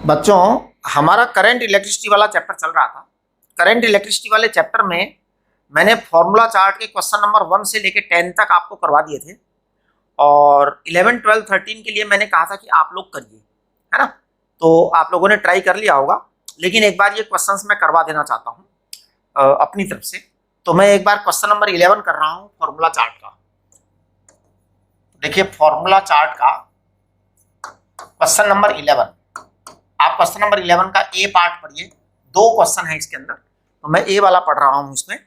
बच्चों, हमारा current electricity वाला चैप्टर चल रहा था। करंट इलेक्ट्रिसिटी वाले चैप्टर में मैंने फॉर्मूला चार्ट के क्वेश्चन नंबर 1 से लेके 10 तक आपको करवा दिए थे और 11, 12, 13 के लिए मैंने कहा था कि आप लोग करिए, है ना। तो आप लोगों ने ट्राई कर लिया होगा, लेकिन एक बार ये क्वेश्चंस मैं करवा देना चाहता हूँ अपनी तरफ से। तो मैं एक बार क्वेश्चन नंबर 11 कर रहा हूँ फॉर्मूला चार्ट का। देखिए फॉर्मूला चार्ट का क्वेश्चन नंबर 11, आप क्वेश्चन नंबर 11 का ए पार्ट पढ़िए। 2 क्वेश्चन है इसके अंदर, तो मैं ए वाला पढ़ रहा हूं इसमें।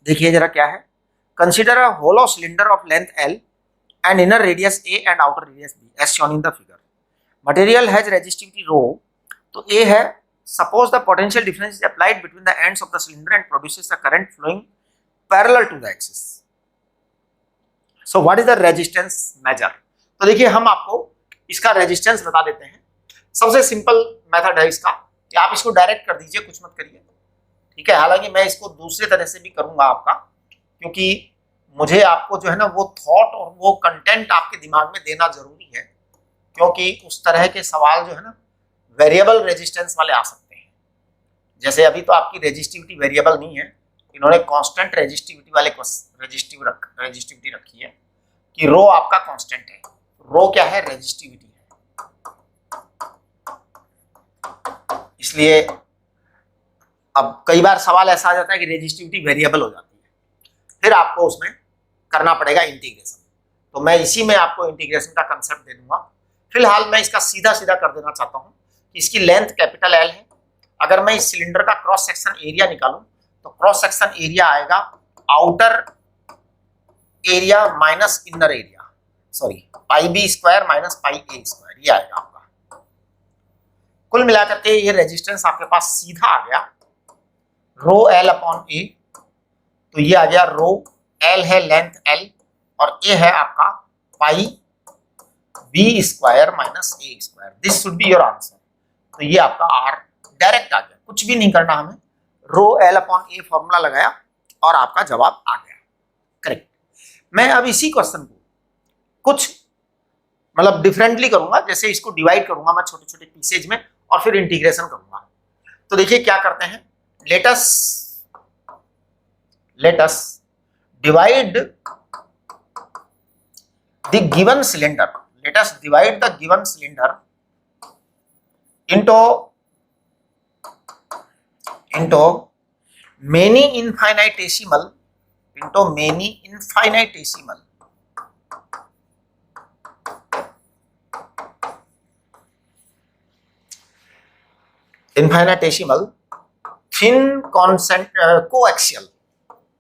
देखिए जरा क्या है। Consider a hollow cylinder of length L and inner radius A and outer radius B as shown in the figure. Material has resistivity rho. तो ए है, suppose the potential difference is applied between the ends of the cylinder and produces a current flowing parallel to the axis. So what is the resistance measure. तो देखिए हम आपको इसका resistance बता देते हैं। सबसे सिंपल मेथड है इसका कि आप इसको डायरेक्ट कर दीजिए, कुछ मत करिए, ठीक है। हालांकि मैं इसको दूसरे तरह से भी करूंगा आपका, क्योंकि मुझे आपको जो है ना वो थॉट और वो कंटेंट आपके दिमाग में देना जरूरी है, क्योंकि उस तरह के सवाल जो है ना वेरिएबल रेजिस्टेंस वाले आ सकते हैं। जैसे अभी तो आपकी रेजिस्टिविटी वेरिएबल नहीं है, इन्होंने कांस्टेंट रेजिस्टिविटी वाले रेजिस्टिविटी रखी है कि रो आपका कांस्टेंट है। रो क्या है? रेजिस्टिविटी है। इसलिए अब कई बार सवाल ऐसा आ जाता है कि रेजिस्टिविटी वेरिएबल हो जाती है, फिर आपको उसमें करना पड़ेगा इंटीग्रेशन। तो मैं इसी में आपको इंटीग्रेशन का कंसेप्ट दे दूंगा। फिलहाल मैं इसका सीधा सीधा कर देना चाहता हूं कि इसकी लेंथ कैपिटल एल है। अगर मैं इस सिलेंडर का क्रॉस सेक्शन एरिया निकालूं तो क्रॉस सेक्शन एरिया आएगा outer area minus inner area, sorry pi B square minus pi A square, ये आएगा आपका। कुल मिलाकर के ये रेजिस्टेंस आपके पास सीधा आ गया रो एल अपॉन ए। तो ये आ गया रो एल है लेंथ एल और ए है आपका pi B square minus A square. This should be your answer. तो ये आपका आर डायरेक्ट आ गया, कुछ भी नहीं करना हमें। रो एल अपॉन ए फॉर्मूला लगाया और आपका जवाब आ गया करेक्ट। मैं अब इसी क्वेश्चन को कुछ मतलब डिफरेंटली करूंगा, जैसे इसको डिवाइड करूंगा मैं छोटे छोटे पीसेज में और फिर इंटीग्रेशन करूंगा। तो देखिए क्या करते हैं, let us divide the given cylinder, let us divide the given cylinder into many infinitesimal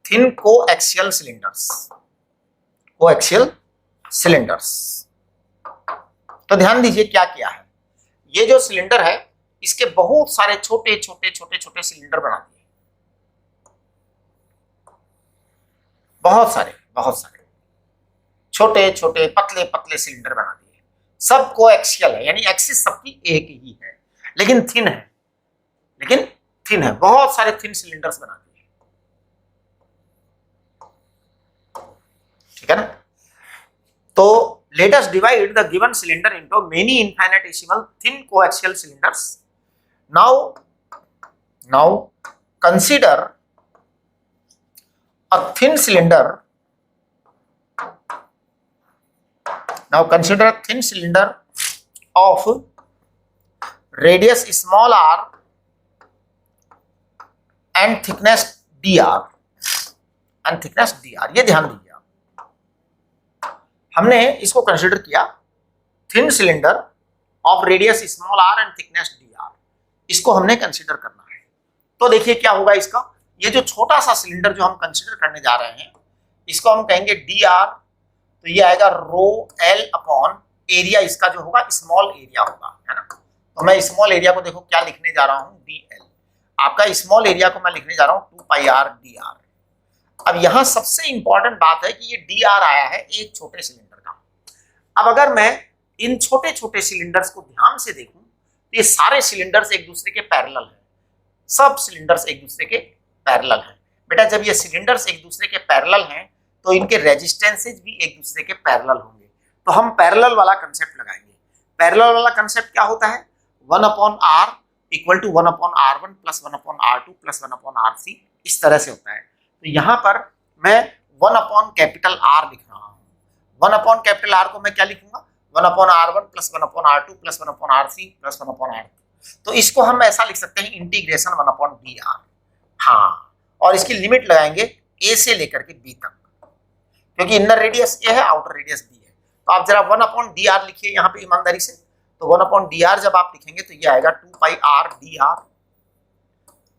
thin coaxial cylinders। तो ध्यान दीजिए क्या किया है। ये जो सिलेंडर है इसके बहुत सारे छोटे छोटे सिलेंडर बना दिए, बहुत सारे छोटे छोटे पतले पतले सिलेंडर बना दिए। सब कोएक्सियल है, यानी एक्सिस सबकी एक ही है, लेकिन थिन है, बहुत सारे थिन सिलेंडर्स बना दिए, ठीक है ना। तो let us divide the given cylinder into many infinitesimal thin coaxial cylinders. Now consider a thin cylinder. Now consider a thin cylinder of radius small r and thickness dr ये ध्यान दीजिए। हमने इसको कंसीडर किया thin cylinder of radius small r and thickness d r, इसको हमने consider करना है। तो देखिए क्या होगा इसका, ये जो छोटा सा सिलेंडर जो हम कंसीडर करने जा रहे हैं इसको हम कहेंगे डी आर। तो ये आएगा रो एल अपॉन एरिया, इसका जो होगा स्मॉल एरिया होगा, है ना। तो मैं स्मॉल एरिया को देखो क्या लिखने जा रहा हूं, डी एल। आपका स्मॉल एरिया को मैं लिखने जा रहा हूं 2 पाई आर डी आर। अब यहां सबसे इंपॉर्टेंट बात है कि ये डी आर आया है एक छोटे सिलेंडर का। अब अगर मैं इन छोटे छोटे सिलेंडर्स को ध्यान से देखूं तो ये सारे सिलेंडर्स एक दूसरे के पैरेलल हैं, सब सिलेंडर्स एक दूसरे के पैरेलल हैं। बेटा जब ये सिलेंडर्स एक दूसरे के पैरेलल हैं तो इनके रेजिस्टेंसेज भी एक दूसरे के पैरेलल होंगे। तो हम पैरेलल वाला कंसेप्ट लगाएंगे। पैरेलल वाला कंसेप्ट क्या होता है, 1 upon r equal to 1 upon R1 plus 1 upon R2 plus 1 upon R3, इस तरह से होता है। तो यहाँ पर मैं 1 अपॉन कैपिटल R लिख रहा हूँ। 1 अपॉन कैपिटल R को मैं क्या लिखूंगा, 1 upon R1 plus 1 upon R2 plus 1 upon R3 plus 1 upon R2। तो इसको हम ऐसा लिख सकते हैं इंटीग्रेशन 1 अपॉन dr। हाँ, और इसकी लिमिट लगाएंगे a से लेकर के b तक, क्योंकि इनर रेडियस a है, आउटर रेडियस b है। तो आप जरा 1 अपॉन dr लिखिए यहाँ पे ईमानदारी से। तो 1 अपॉन dr जब आप लिखेंगे तो ये आएगा 2 pi r dr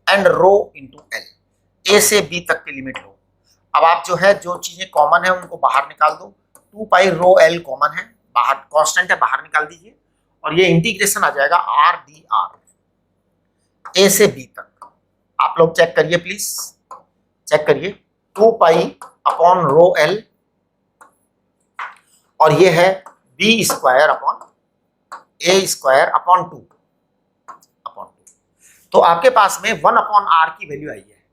and rho into l, a से b तक की लिमिट लो। अब आप जो है जो चीजें कॉमन है उनको बाहर निकाल दो। 2 पाई रो एल कॉमन है, बाहर कांस्टेंट है, बाहर निकाल दीजिए और ये इंटीग्रेशन आ जाएगा r dr a से b तक। आप लोग चेक करिए प्लीज, चेक करिए। 2 पाई अपॉन रो एल और ये है b square upon a square upon 2। तो आपके पास में 1 अपॉन r की वैल्यू आई है।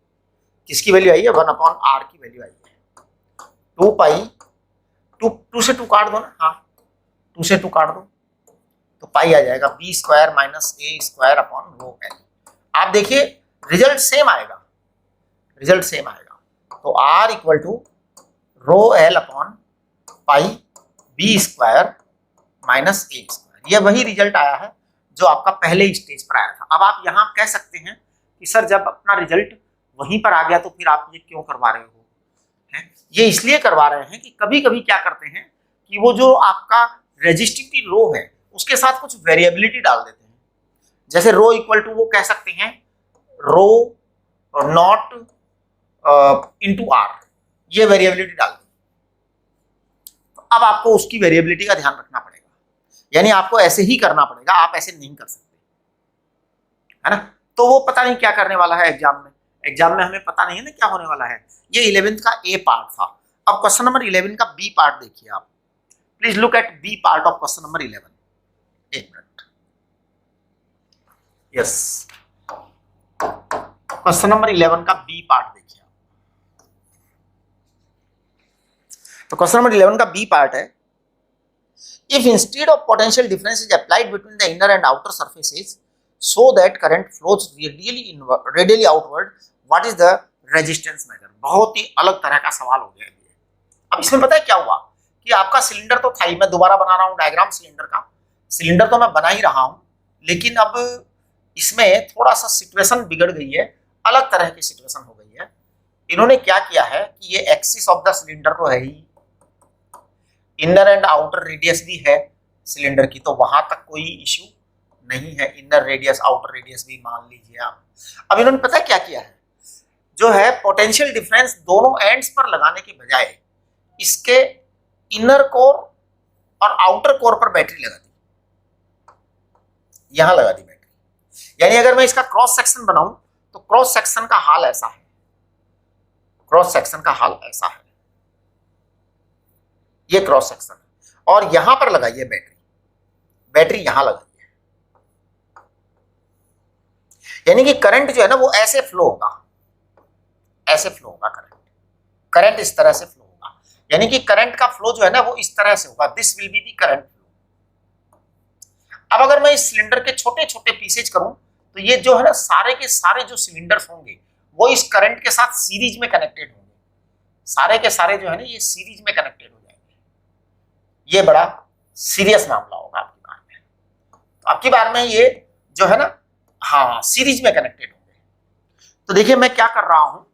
किसकी वैल्यू आई है? 1 अपॉन r की वैल्यू आई है। 2 पाई 2 से 2 काट दो ना, हाँ 2 से 2 काट दो तो पाई आ जाएगा b square minus a square upon rho l. आप देखिए रिजल्ट सेम आएगा, रिजल्ट सेम आएगा। तो r equal to rho l upon pi b square minus a square. यह वही रिजल्ट आया है जो आपका पहले स्टेज पर आया था। अब आप यहाँ कह सकते हैं कि सर जब अपना रिजल्ट वहीं पर आ गया तो फिर आप ये क्यों करवा रहे हो? ये इसलिए करवा रहे हैं कि कभी कभी क्या करते हैं कि वो जो आपका रेजिस्टिविटी रो है उसके साथ कुछ वेरिएबिलिटी डाल देते हैं। जैसे रो इक्वल टू वो कह सकते हैं रो नॉट इनटू आर, ये वेरिएबिलिटी डाल दी। अब आपको उसकी वेरिएबिलिटी का ध्यान रखना पड़ेगा, यानी आपको ऐसे ही करना पड़ेगा, आप ऐसे नहीं कर सकते, है ना। तो वो पता नहीं क्या करने वाला है एग्जाम में, एग्जाम में हमें पता नहीं है ना क्या होने वाला है। ये 11th का ए पार्ट था। अब क्वेश्चन नंबर 11 का बी पार्ट देखिए आप, please look at B part of question number 11। एक मिनट, यस, क्वेश्चन नंबर 11 का बी पार्ट देखिए आप। तो क्वेश्चन नंबर 11 का बी पार्ट है, if instead of potential difference is applied between the inner and outer surfaces so that current flows radially outward, what is the resistance measure? बहुत ही अलग तरह का सवाल हो गया है। अब इसमें पता है क्या हुआ कि आपका सिलेंडर तो था ही, मैं दोबारा बना रहा हूं डायग्राम सिलेंडर का। सिलेंडर तो मैं बना ही रहा हूं, लेकिन अब इसमें थोड़ा सा सिचुएशन बिगड़ गई है, अलग तरह की सिचुएशन हो गई है। इन्होंने क्या किया है कि ये एक्सिस ऑफ द सिलेंडर तो है ही, इनर एंड आउटर रेडियस भी है सिलेंडर की, तो वहां तक कोई इश्यू नहीं है। इनर रेडियस आउटर रेडियस भी मान लीजिए आप। अब इन्होंने पता क्या किया है, जो है पोटेंशियल डिफरेंस दोनों एंड्स पर लगाने के बजाय इसके इनर कोर और आउटर कोर पर बैटरी लगा दी, यहां लगा दी बैटरी। यानी अगर मैं इसका क्रॉस सेक्शन बनाऊं तो क्रॉस सेक्शन का हाल ऐसा है, क्रॉस सेक्शन का हाल ऐसा है, ये क्रॉस सेक्शन है और यहां पर लगाइए बैटरी, बैटरी यहां लगाइए। यानी कि करंट जो है ना वो ऐसे फ्लो होगा, ऐसे फ्लो होगा करंट, करंट इस तरह से फ्लो होगा। यानी कि करंट का फ्लो जो है ना वो इस तरह से होगा, this will be the current flow. अब अगर मैं इस सिलेंडर के छोटे छोटे पीसेज करूं तो ये जो है ना सारे के सारे जो सिलेंडर्स होंगे वो इस करंट के साथ सीरीज में कनेक्टेड होंगे, सारे के सारे जो है ना ये सीरीज में कनेक्टेड हो जाएंगे। ये बड़ा सीरियस मामला होगा आपकी बार में। तो आपकी बार में ये जो है ना हाँ सीरीज में कनेक्टेड होंगे। तो देखिए मैं क्या कर रहा हूं,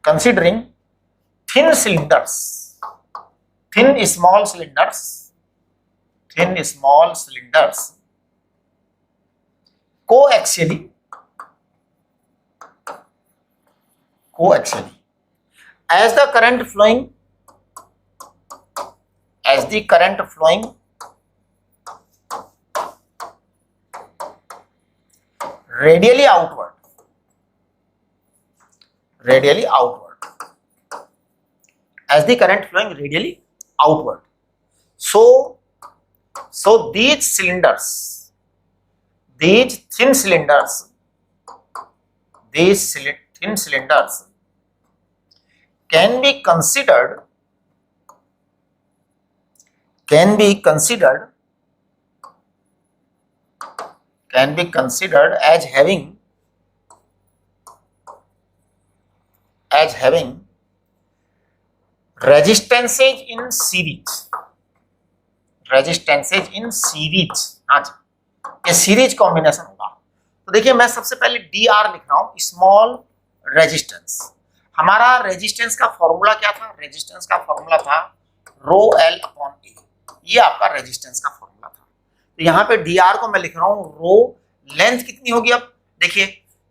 considering thin cylinders, thin small cylinders coaxially as the current flowing radially outward, as the current flowing radially outward, so these thin cylinders can be considered can be considered as having resistances in series, हाँ जी, ये series combination होगा। तो देखिए मैं सबसे पहले D R लिख रहा हूं, स्मॉल रेजिस्टेंस। हमारा रेजिस्टेंस का फॉर्मूला क्या था? रेजिस्टेंस का फॉर्मूला था रो एल अपॉन ए, ये आपका रेजिस्टेंस का फॉर्मूला था। तो यहाँ पे डी आर को मैं लिख रहा हूं रो, लेंथ कितनी होगी? अब देखिए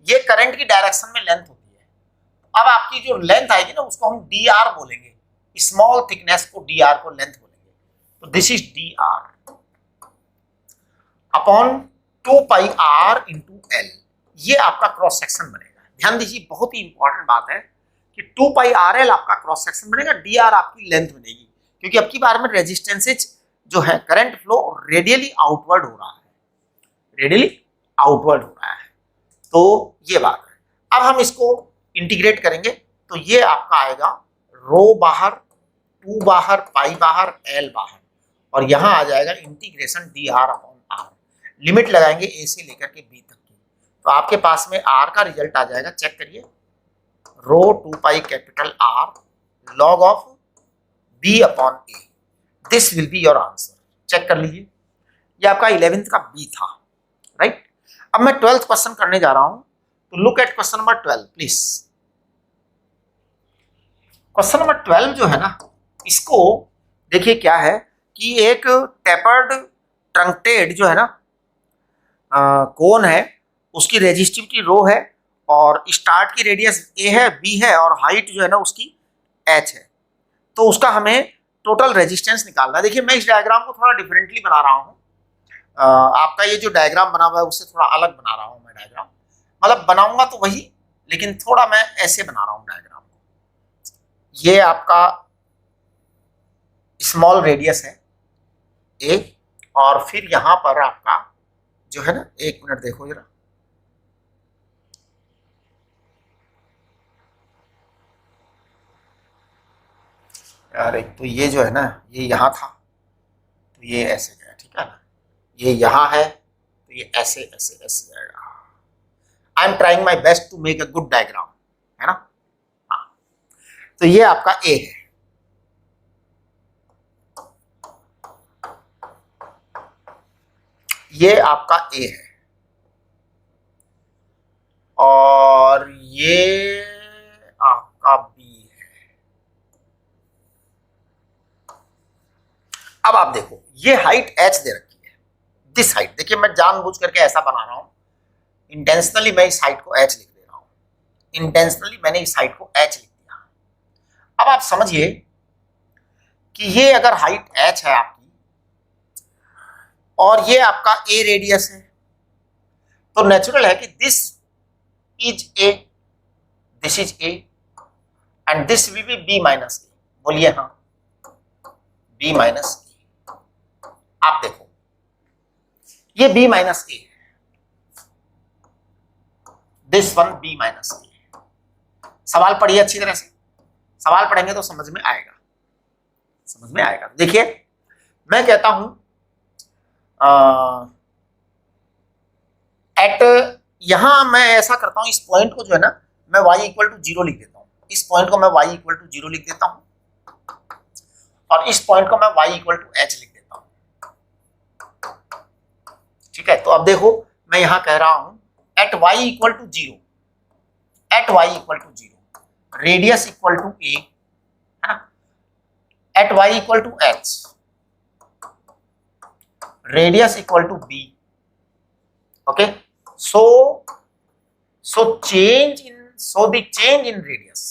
ये करंट की डायरेक्शन में लेंथ होती है, अब आपकी जो लेंथ आएगी ना उसको हम डी आर बोलेंगे, स्मॉल थिकनेस को डी आर को लेंथ बोलेंगे। तो this is d r upon 2 pi r into l, ये आपका क्रॉस सेक्शन बनेगा। ध्यान दीजिए बहुत ही इंपॉर्टेंट बात है कि 2 पाई आर एल आपका क्रॉस सेक्शन बनेगा, डी आर आपकी लेंथ बनेगी, क्योंकि अब की बार में रेजिस्टेंसेज जो है करंट फ्लो रेडियली आउटवर्ड हो रहा है, तो ये बात है। अब हम इसको इंटीग्रेट करेंगे तो ये आपका आएगा रो बाहर, 2 बाहर, पाई बाहर, एल बाहर, और यहां आ जाएगा integration d r upon r. Limit लगाएंगे ए से लेकर के बी तक की, तो आपके पास में आर का रिजल्ट आ जाएगा, चेक करिए, rho 2 pi capital R log of B upon A, this will be your answer. Check कर लीजिए, ये आपका 11th का बी था, राइट। अब मैं 12th क्वेश्चन करने जा रहा हूं, तो look at question number 12 please. Question number 12 जो है ना, इसको देखिए क्या है कि एक टेपर्ड ट्रंक्टेड जो है ना कोन है, उसकी रेजिस्टिविटी रो है, और स्टार्ट की रेडियस ए है, बी है, और हाइट जो है ना उसकी एच है। तो उसका हमें टोटल रेजिस्टेंस निकालना है। देखिए मैं इस डायग्राम को थोड़ा डिफरेंटली बना रहा हूँ, आपका ये जो डायग्राम बना हुआ है उससे थोड़ा अलग बना रहा हूँ मैं डायग्राम, मतलब बनाऊंगा तो वही, लेकिन थोड़ा मैं ऐसे बना रहा हूँ डायग्राम को। ये आपका स्मॉल रेडियस है ए, और फिर यहां पर आपका जो है ना, एक मिनट देखो जरा, यार एक तो ये जो है ना ये यहां था, तो ये ऐसे गया, ठीक है ना, ये यहां है तो ये ऐसे ऐसे ऐसे जाएगा। I am trying my best to make a good diagram, है ना। हाँ, तो ये आपका ए है, ये आपका ए है, और ये आपका बी है। अब आप देखो ये हाइट एच दे रखी है, दिस हाइट, देखिए मैं जानबूझ करके ऐसा बना रहा हूं, इंटेंशनली मैं इस हाइट को एच लिख दे रहा हूं, इंटेंशनली मैंने इस हाइट को एच लिख दिया। अब आप समझिए कि ये अगर हाइट एच है आपकी, और ये आपका ए रेडियस है, तो नेचुरल है कि this is A, this is A, and this will be B minus A. बोलिए हाँ, बी माइनस ए। आप देखो ये B minus A, this one B minus A. सवाल पढ़िए अच्छी तरह से, सवाल पढ़ेंगे तो समझ में आएगा, समझ में आएगा। देखिए मैं कहता हूं एट, यहां मैं ऐसा करता हूं, इस पॉइंट को जो है ना मैं y इक्वल टू 0 लिख देता हूं, इस पॉइंट को मैं y इक्वल टू 0 लिख देता हूं, और इस पॉइंट को मैं y इक्वल टू h लिख देता हूं, ठीक है। तो अब देखो मैं यहां कह रहा हूं at y equal to 0, at y equal to 0, radius equal to a, है ना, at y equal to h, radius equal to b, okay, so the change in radius,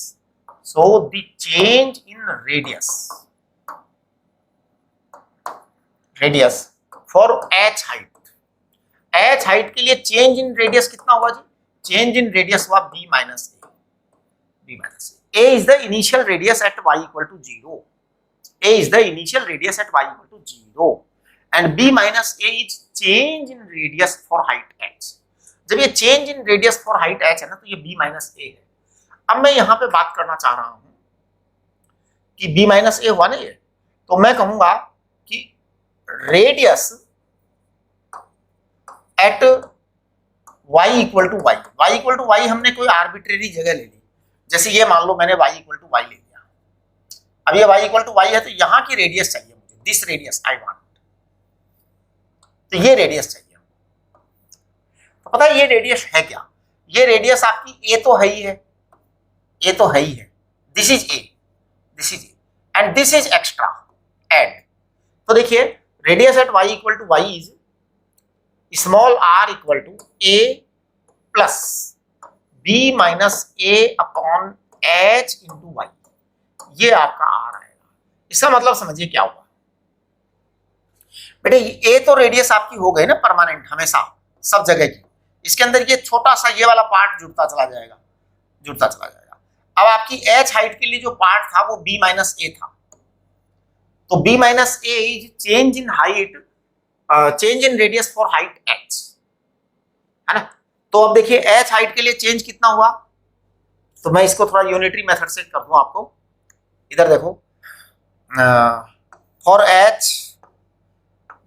for h height के लिए चेंज इन रेडियस कितना होगा जी? Change in radius हुआ b minus a is the initial radius at y equal to 0, a is the initial radius at y equal to 0, and b minus a is change in radius for height h। जब ये change in radius for height h है ना, तो ये b minus a है। अब मैं यहां पे बात करना चाह रहा हूं कि b minus a हुआ ना ये, तो मैं कहूंगा कि radius at y equal to y. y equal to y हमने कोई आर्बिट्रेरी जगह ले ली, जैसे ये मान लो मैंने y इक्वल टू वाई ले लिया। अब ये y इक्वल टू वाई है तो यहां की रेडियस चाहिए मुझे, दिस रेडियस आई वांट, तो ये रेडियस चाहिए। तो पता है ये रेडियस है क्या? ये रेडियस आपकी a तो है ही है, a तो है ही है, this is a, this is a and this is extra add. तो देखिए radius at y equal to y is small r equal to a plus b minus a upon h into y, ये आपका r आएगा। इसका मतलब समझिए क्या हुआ बेटे, a तो रेडियस आपकी हो गई ना परमानेंट, हमेशा सब जगह की। इसके अंदर ये छोटा सा ये वाला पार्ट जुड़ता चला जाएगा, जुड़ता चला जाएगा। अब आपकी h हाइट के लिए जो पार्ट था वो b माइनस a था, तो b minus a is change in height, change in radius for height h, है ना। तो अब देखिए h हाइट के लिए चेंज कितना हुआ, तो मैं इसको थोड़ा यूनिटरी मेथड से कर दूं आपको। इधर देखो, for h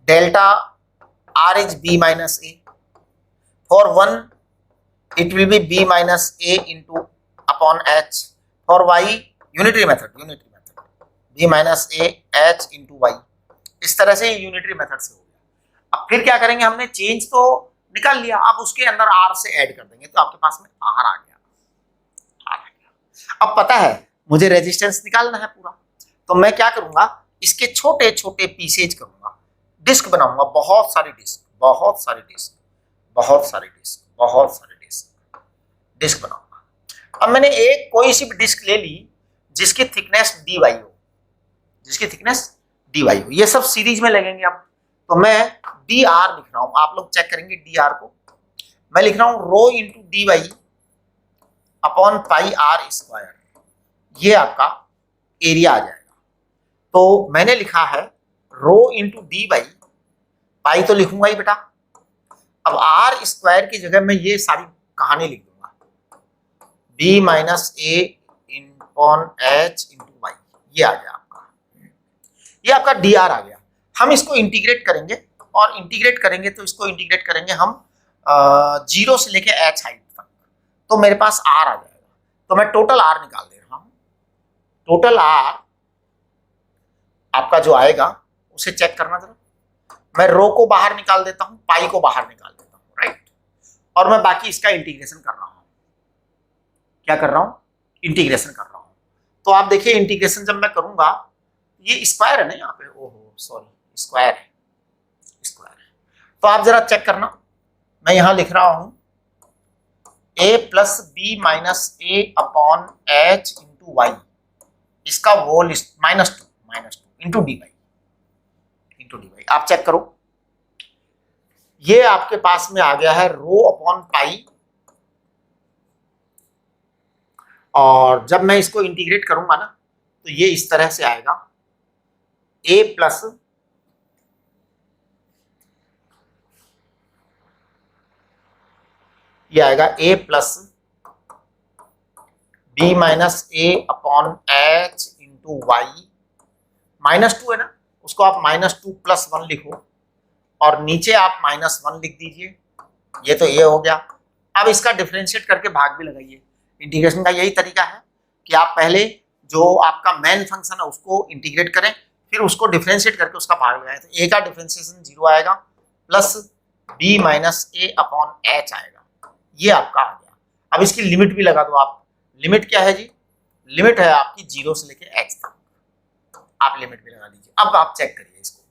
delta r is b minus a, for 1 it will be b minus a into upon h, for y unitary method b minus a h into y. इस तरह से यूनिटरी मेथड से हो गया। अब फिर क्या करेंगे, हमने चेंज तो निकाल लिया, अब उसके अंदर r से ऐड कर देंगे, तो आपके पास में r आ गया, r आ गया। अब पता है मुझे रेजिस्टेंस निकालना है पूरा, तो मैं क्या करूंगा, इसके छोटे छोटे पीसेज करूंगा, डिस्क बनाऊंगा, बहुत सारी डिस्क, बहुत सारी डिस्क, बहुत सारी डिस्क, बहुत सारी डिस्क, डिस्क बनाऊंगा। अब मैंने एक कोई सी भी डिस्क ले ली जिसकी थिकनेस dy हो, जिसकी थिकनेस dy हो, ये सब सीरीज में लगेंगे। अब तो मैं dr लिख रहा हूं, आप लोग चेक करेंगे dr को, मैं लिख रहा हूं rho into D Y upon pi R square, ये आपका एरिया आ जाएगा। तो मैंने लिखा है rho into D Y, pi तो लिखूंगा ही बेटा, अब आर स्क्वायर की जगह मैं ये सारी कहानी लिख दूंगा, b minus a upon h into y, ये आ गया आपका, ये आपका dr आ गया। हम इसको इंटीग्रेट करेंगे, और इंटीग्रेट करेंगे तो इसको इंटीग्रेट करेंगे हम 0 से लेके h हाइट तक, तो मेरे पास r आ जाएगा। तो मैं टोटल r निकाल दे रहा हूं, टोटल r आपका जो आएगा उसे चेक करना जरा। मैं रो को बाहर निकाल देता हूं, पाई को बाहर निकाल देता हूं, राइट, और मैं बाकी इसका इंटीग्रेशन कर रहा हूं। क्या कर रहा हूं, इंटीग्रेशन कर रहा हूं। तो आप देखिए इंटीग्रेशन जब मैं करूंगा, ये स्क्वायर है ना यहाँ पे, ओहो सॉरी, स्क्वायर है, स्क्वायर है। तो आप जरा चेक करना, मैं यहां लिख रहा हूं a plus B minus a upon h into Y, इसका whole minus two into D Y, into D Y. आप चेक करो, ये आपके पास में आ गया है रो अपॉन पाई, और जब मैं इसको इंटीग्रेट करूंगा ना तो ये इस तरह से आएगा, a प्लस ये आएगा a plus B minus a upon h into y, -2 है ना, उसको आप -2 प्लस 1 लिखो, और नीचे आप -1 लिख दीजिए, ये तो ये हो गया। अब इसका डिफरेंशिएट करके भाग भी लगाइए। इंटीग्रेशन का यही तरीका है कि आप पहले जो आपका मेन फंक्शन है उसको इंटीग्रेट करें, फिर उसको डिफरेंशिएट करके उसका भाग लगाएं, तो a का डिफरेंशिएशन 0 आएगा, plus b minus a upon h आएगा, ये आपका आ गया। अब इसकी लिमिट भी लगा दो आप, लिमिट क्या है जी, लिमिट है आपकी 0 से लेके h तक, आप लिमिट भी लगा दीजिए। अब आप चेक करिए इसको,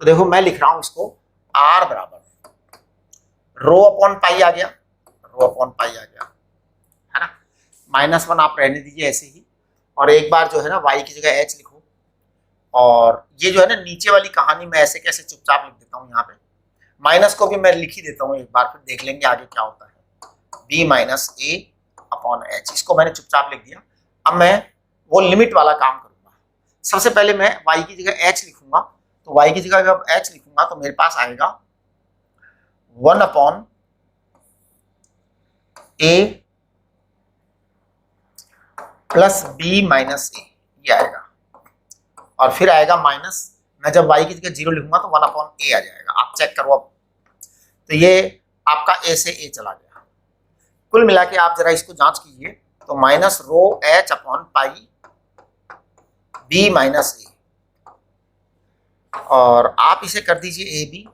तो देखो मैं लिख रहा हूं इसको r बराबर रो अपॉन पाई आ गया, रो अपॉन पाई आ गया, है ना, -1 आप रहने दीजिए ऐसे ही, और एक बार जो है ना y की जगह h लिखो, और ये जो है ना नीचे वाली कहानी मैं ऐसे कैसे चुपचाप लिख देता हूँ, यहाँ पे माइनस को भी मैं लिख ही देता हूँ एक बार, फिर देख लेंगे आगे क्या होता है। b minus a upon h, इसको मैंने चुपचाप लिख दिया। अब मैं वो लिमिट वाला काम करूंगा। सबसे पहले मैं y की जगह h लिखूंगा, तो y की जगह जब h लिखूंगा तो मेरे पास आएगा 1 upon a plus b minus a, ये आएगा, और फिर आएगा माइनस, मैं जब y की जगह 0 लिखूंगा तो 1/a आ जाएगा, आप चेक करो अब। तो ये आपका a से a चला गया। कुल मिला के आप जरा इसको जांच कीजिए, तो minus rho h upon pi b minus a, और आप इसे कर दीजिए ab,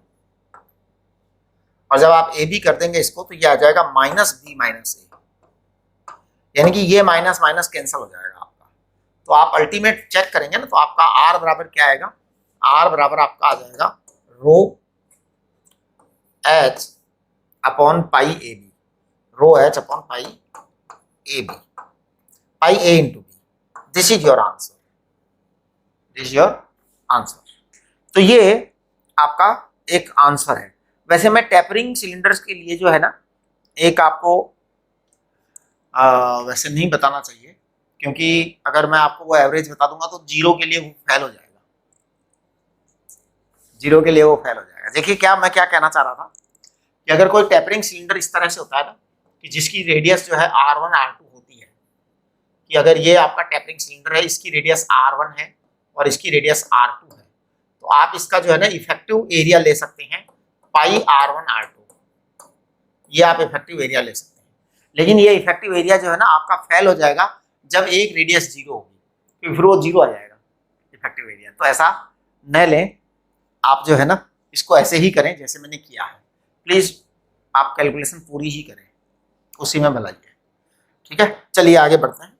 और जब आप ab कर देंगे इसको तो ये आ जाएगा माइनस b माइनस a, यानी कि ये माइनस माइनस कैंसिल हो जाएगा आपका। तो आप अल्टीमेट चेक करेंगे ना, तो आपका r बराबर क्या आएगा, r बराबर आपका आ जाएगा rho h upon pi A B, rho h upon pi A B, pi a into B. This is your answer, this is your answer. तो ये आपका एक आंसर है। वैसे मैं टेपरिंग सिलेंडर्स के लिए जो है ना, एक आपको वैसे नहीं बताना चाहिए, क्योंकि अगर मैं आपको वो एवरेज बता दूंगा तो जीरो के लिए वो फेल हो जाएगा, जीरो के लिए वो फेल हो जाएगा। देखिए क्या मैं क्या कहना चाह रहा था कि अगर कोई टेपरिंग सिलेंडर इस तरह से होता है ना, कि जिसकी रेडियस जो है R1 R2 होती है, कि अगर ये आपका टेपरिंग सिलेंडर है, इसकी रेडियस R1 है और इसकी रेडियस R2 है, तो आप इसका जो है ना इफेक्टिव एरिया ले सकते हैं पाई R1 R2, ये आप इफेक्टिव एरिया ले सकते हैं। लेकिन ये इफेक्टिव एरिया जो है ना आपका फेल हो जाएगा जब एक रेडियस 0 होगी, तो फिर वो 0 आ जाएगा इफेक्टिव एरिया। तो ऐसा न लें, आप जो है ना इसको ऐसे ही करें जैसे मैंने किया है। प्लीज आप कैलकुलेशन पूरी ही करें, उसी में मिलाइए, ठीक है। चलिए आगे बढ़ते हैं।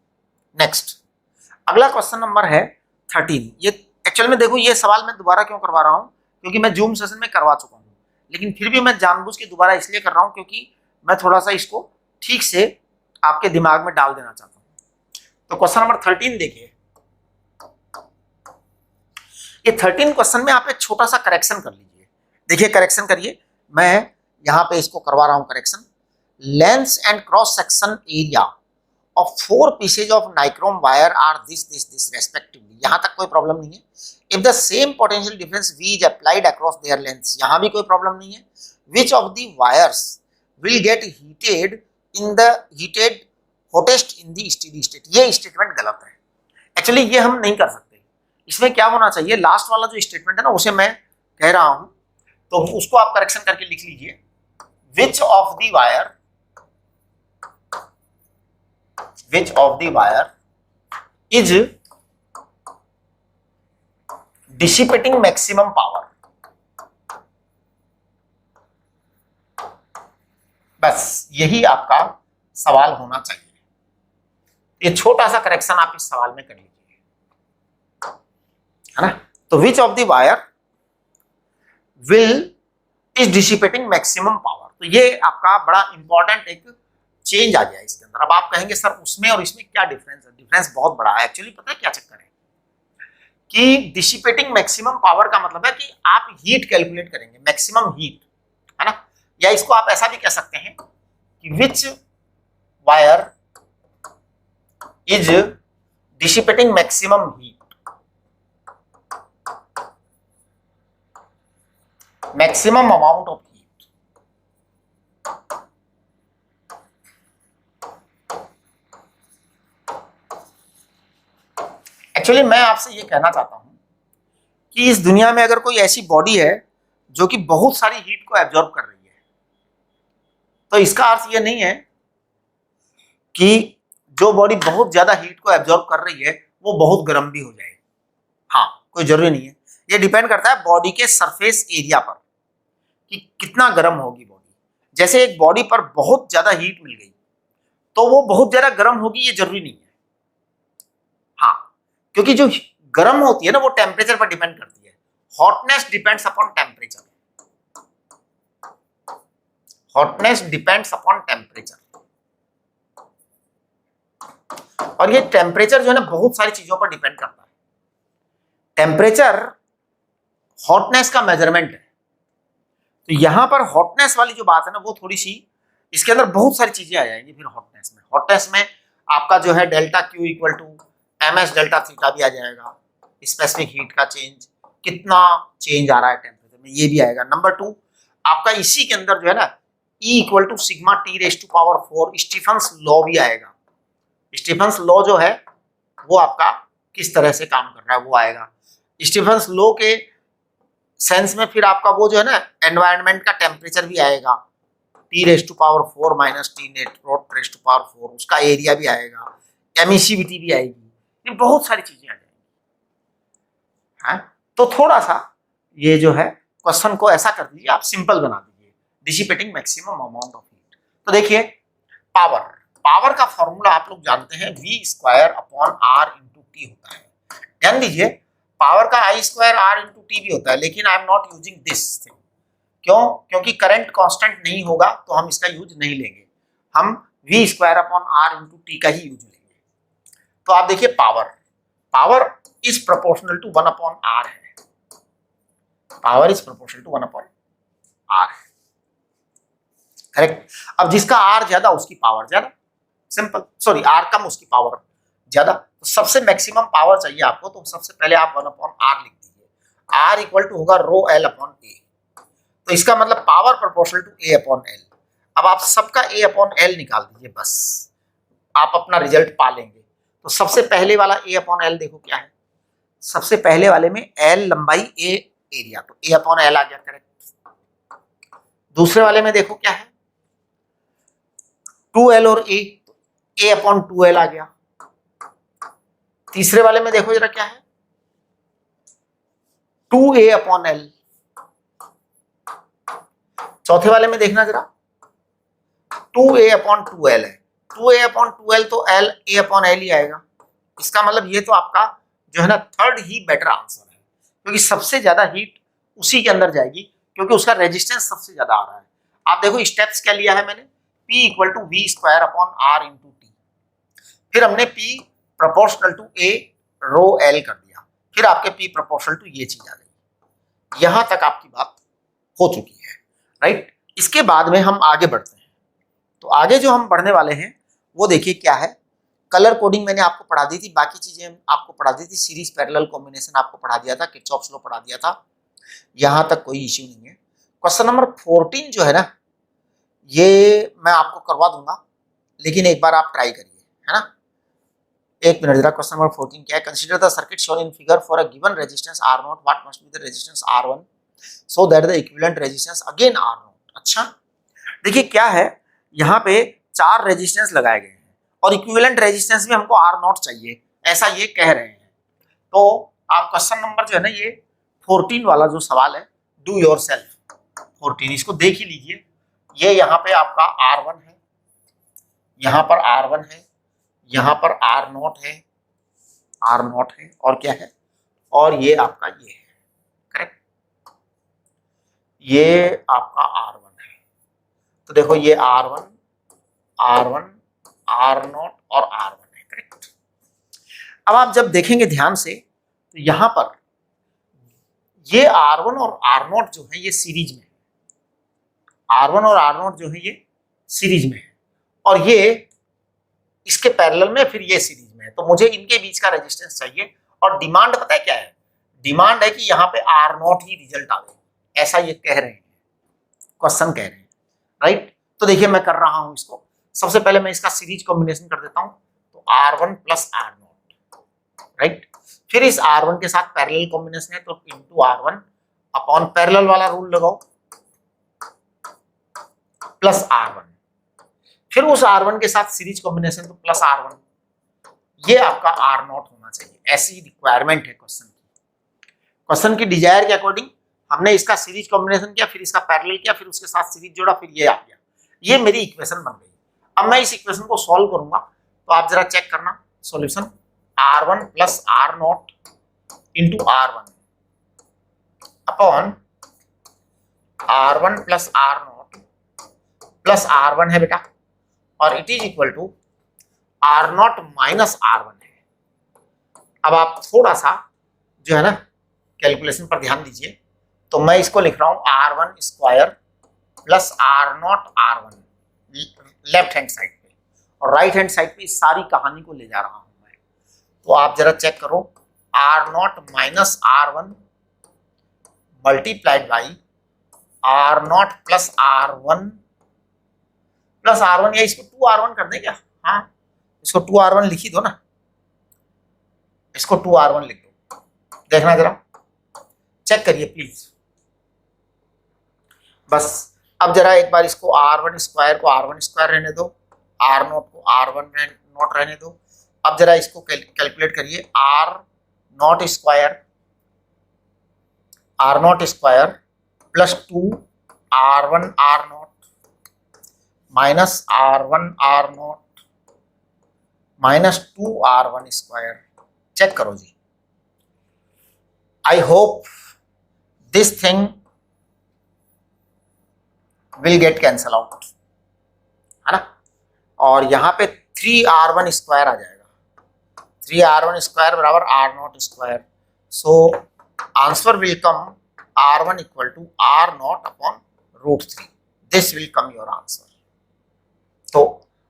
नेक्स्ट अगला क्वेश्चन नंबर है 13। ये एक्चुअल में देखो, ये सवाल मैं दोबारा क्यों करवा रहा हूँ, क्योंकि मैं जूम सेशन में करवा चुका हूँ, लेकिन फिर भी मैं जानबूझ के दोबारा इसलिए कर रहा हूँ क्योंकि मैं थोड़ा सा इसको ठीक से आपके दिमाग में डाल देना चाहता हूँ। तो क्वेश्चन नंबर 13 देखिए। ये 13 क्वेश्चन में आप एक छोटा सा करेक्शन कर लीजिए। देखिए करेक्शन करिए, मैं यहाँ पे इसको करवा रहा हूँ correction. Length and cross section area of 4 pieces of nichrome wire are this respectively. यहाँ तक कोई प्रॉब्लम नहीं है। If the same potential difference V is applied across their lengths, यहाँ भी कोई प्रॉब्लम नहीं है। Which of the wires will get heated in the hottest in the steady state. ये स्टेटमेंट गलत है। एक्चुअली ये हम नहीं कर सकते। इसमें क्या होना चाहिए, लास्ट वाला जो स्टेटमेंट है ना उसे मैं कह रहा हूं, तो उसको आप करेक्शन करके लिख लीजिए। विच of the wire is dissipating maximum power. बस यही आपका सवाल होना चाहिए। ये छोटा सा करेक्शन आप इस सवाल में कर लीजिए, है ना। तो विच of the wire will is dissipating maximum power, तो ये आपका बड़ा इंपॉर्टेंट एक चेंज आ गया इसके अंदर। अब आप कहेंगे सर उसमें और इसमें क्या डिफरेंस है? डिफरेंस बहुत बड़ा है। एक्चुअली पता है क्या चक्कर है कि डिसिपेटिंग मैक्सिमम पावर का मतलब है कि आप हीट कैलकुलेट करेंगे, मैक्सिमम हीट, है ना। या इसको आप ऐसा भी कह सकते हैं कि which wire is dissipating maximum heat, maximum amount of heat. Actually मैं आपसे ये कहना चाहता हूं कि इस दुनिया में अगर कोई ऐसी बॉडी है जो कि बहुत सारी हीट को एब्जॉर्ब कर रही है, तो इसका अर्थ ये नहीं है कि जो बॉडी बहुत ज्यादा हीट को एब्जॉर्ब कर रही है वो बहुत गर्म भी हो जाएगी। हाँ, कोई जरूरी नहीं है। ये डिपेंड करता है बॉडी के सरफेस एरिया पर कि कितना गर्म होगी बॉडी। जैसे एक बॉडी पर बहुत ज्यादा हीट मिल गई तो वो बहुत ज्यादा गर्म होगी, ये जरूरी नहीं है। हाँ, क्योंकि जो गर्म होती है ना वो टेम्परेचर पर डिपेंड करती है। Hotness depends upon temperature, hotness depends upon temperature. और ये टेम्परेचर जो है ना बहुत सारी चीजों पर डिपेंड करता है। टेम्परेचर हॉटनेस का मेजरमेंट है। तो यहां पर हॉटनेस वाली जो बात है ना वो थोड़ी सी, इसके अंदर बहुत सारी चीजें आ जाएंगी। फिर हॉटनेस में आपका जो है delta Q equal to ms delta theta भी आ जाएगा। स्पेसिफिक हीट का चेंज, कितना चेंज आ रहा है टेम्परेचर में, ये भी आएगा। नंबर 2 आपका इसी के अंदर जो है ना E equal to sigma T raise to power 4 Stefan's law भी आएगा। स्टीफन्स लॉ जो है वो आपका किस तरह से काम कर रहा है वो आएगा। स्टीफन्स लॉ के सेंस में फिर आपका वो जो है ना एनवायरनमेंट का टेम्परेचर भी आएगा, T⁴ माइनस T नेट 4, उसका एरिया भी आएगा, एमिसिविटी भी आएगी, ये बहुत सारी चीजें आ जाएंगी। हाँ, तो थोड़ा सा ये जो है क्वेश्चन को ऐसा कर दीजिए, आप सिंपल बना दीजिए, dissipating maximum amount of heat. तो देखिए पावर का फॉर्मूला आप लोग जानते हैं V²/R⁻T होता है। ध्यान दीजिए पावर का I²R⁻T भी होता है, लेकिन I am not using this thing. क्यों? क्योंकि करंट कांस्टेंट नहीं होगा तो हम इसका यूज नहीं लेंगे, हम V²/R⁻T का ही यूज लेंगे। तो आप देखिए power is proportional to 1/R है, power is proportional to 1/R है, करेक्ट। अब जिसका R ज्यादा उसकी पावर ज्यादा, सिंपल, सॉरी R कम उसकी पावर ज्यादा। तो सबसे मैक्सिमम पावर चाहिए आपको, तो सबसे पहले आप 1/R लिख दीजिए, R इक्वल टू होगा ρL/A। तो इसका मतलब पावर प्रोपोर्शनल टू A/L। अब आप सबका A/L निकाल दीजिए, बस आप अपना रिजल्ट पा लेंगे। तो सबसे पहले वाला A/L देखो क्या है, सबसे पहले वाले में L लंबाई, A एरिया, तो A/L आ गया, करेक्ट। दूसरे वाले में देखो क्या है 2L और A, तो A/2L आ गया। तीसरे वाले में देखो जरा क्या है 2A/L। चौथे वाले में देखना जरा 2A/2L है, 2A/2L तो L A/L ही आएगा। इसका मतलब ये तो आपका जो है ना थर्ड ही बेटर आंसर है, क्योंकि सबसे ज्यादा हीट उसी के अंदर जाएगी, क्योंकि उसका रेजिस्टेंस सबसे ज्यादा आ रहा है। आप देखो स्टेप्स क्या लिया है मैंने, P इक्वल टू V²/R⁻T, फिर हमने P proportional to A ρL कर दिया, फिर आपके P प्रोपोर्शनल टू ये चीज आ गई। यहां तक आपकी बात हो चुकी है, राइट। इसके बाद में हम आगे बढ़ते हैं। तो आगे जो हम बढ़ने वाले हैं वो देखिए क्या है, कलर कोडिंग मैंने आपको पढ़ा दी थी, बाकी चीजें आपको पढ़ा दी थी, सीरीज पैरेलल कॉम्बिनेशन आपको पढ़ा दिया था, किरचॉफ्स लॉ पढ़ा दिया था, यहां तक कोई इश्यू नहीं है। क्वेश्चन नंबर 14 जो है ना ये मैं आपको करवा दूंगा, लेकिन एक बार आप ट्राई करिए, है ना। एक मिनट जरा, क्वेश्चन नंबर 14 क्या है, consider the circuit shown in figure for a given resistance R0, what must be the resistance R1 so that the equivalent resistance again R0। अच्छा देखिए क्या है, यहाँ पे 4 रेजिस्टेंस लगाए गए हैं और इक्विवेलेंट रेजिस्टेंस भी हमको R0 चाहिए, ऐसा ये कह रहे हैं। तो आप क्वेश्चन नंबर जो है ना ये 14 वाला जो सवाल है, डू योर सेल्फ 14, इसको देख ही लीजिए। ये यहाँ पे आपका R1 है, यहाँ पर R1 है, यहाँ पर R0 है, R0 है, और क्या है, और ये आपका ये है, करेक्ट, ये आपका R1 है। तो देखो ये R1 R0 और R1 है, करेक्ट। अब आप जब देखेंगे ध्यान से तो यहां पर ये R1 और R0 जो है ये सीरीज में है, R1 और R0 जो है ये सीरीज में है, और ये इसके पैरेलल में फिर ये सीरीज में है। तो मुझे इनके बीच का रेजिस्टेंस चाहिए, और डिमांड पता है क्या है, डिमांड है कि यहाँ पे R0 ही रिजल्ट आवे, ऐसा ये कह रहे हैं, क्वेश्चन कह रहे हैं, राइट। तो देखिए मैं कर रहा हूं इसको, सबसे पहले मैं इसका सीरीज कॉम्बिनेशन कर देता हूं, तो R1 प्लस R0, राइट। फिर इस R1 के साथ पैरेलल कॉम्बिनेशन है, तो इनटू R1 अपॉन पैरेलल वाला रूल लगाओ, प्लस R1, फिर उस R1 के साथ सीरीज कॉम्बिनेशन, तो प्लस R1, ये आपका R0 होना चाहिए, ऐसी रिक्वायरमेंट है क्वेश्चन की। क्वेश्चन की डिजायर के अकॉर्डिंग हमने इसका सीरीज कॉम्बिनेशन किया, फिर इसका पैरेलल किया, फिर उसके साथ सीरीज जोड़ा, फिर ये आ गया, ये मेरी इक्वेशन बन गई। अब मैं इस इक्वेशन को सॉल्व करूंगा, तो आप जरा चेक करना solution, R1 plus R0 into R1 upon R1 plus R0 plus R1 है बेटा, और it is equal to R0 minus R1 है। अब आप थोड़ा सा जो है ना कैलकुलेशन पर ध्यान दीजिए, तो मैं इसको लिख रहा हूं R1 square plus R0 R1 left hand side पे, और राइट हैंड साइड पे इस सारी कहानी को ले जा रहा हूं मैं। तो आप जरा चेक करो, R0 minus R1 multiplied by R0 plus R1 plus R1, या इसको 2R1 कर दें क्या, हाँ इसको 2R1 लिख ही दो ना, इसको 2R1 लिख दो, देखना जरा चेक करिए प्लीज, बस अब जरा एक बार इसको R1 स्क्वायर को R1 स्क्वायर रहने दो, R नॉट को R1 नॉट रहने दो। अब जरा इसको कैलकुलेट करिए, R naught square plus 2 R1 R naught minus R1 R naught minus 2 R1 square. Check करो जी, I hope this thing will get cancel out, है ना। और यहाँ पे 3R1 स्क्वायर आ जाएगा, 3R1 स्क्वायर बराबर R not square. So answer will come R1 equal to R not upon √3। This will come your answer. तो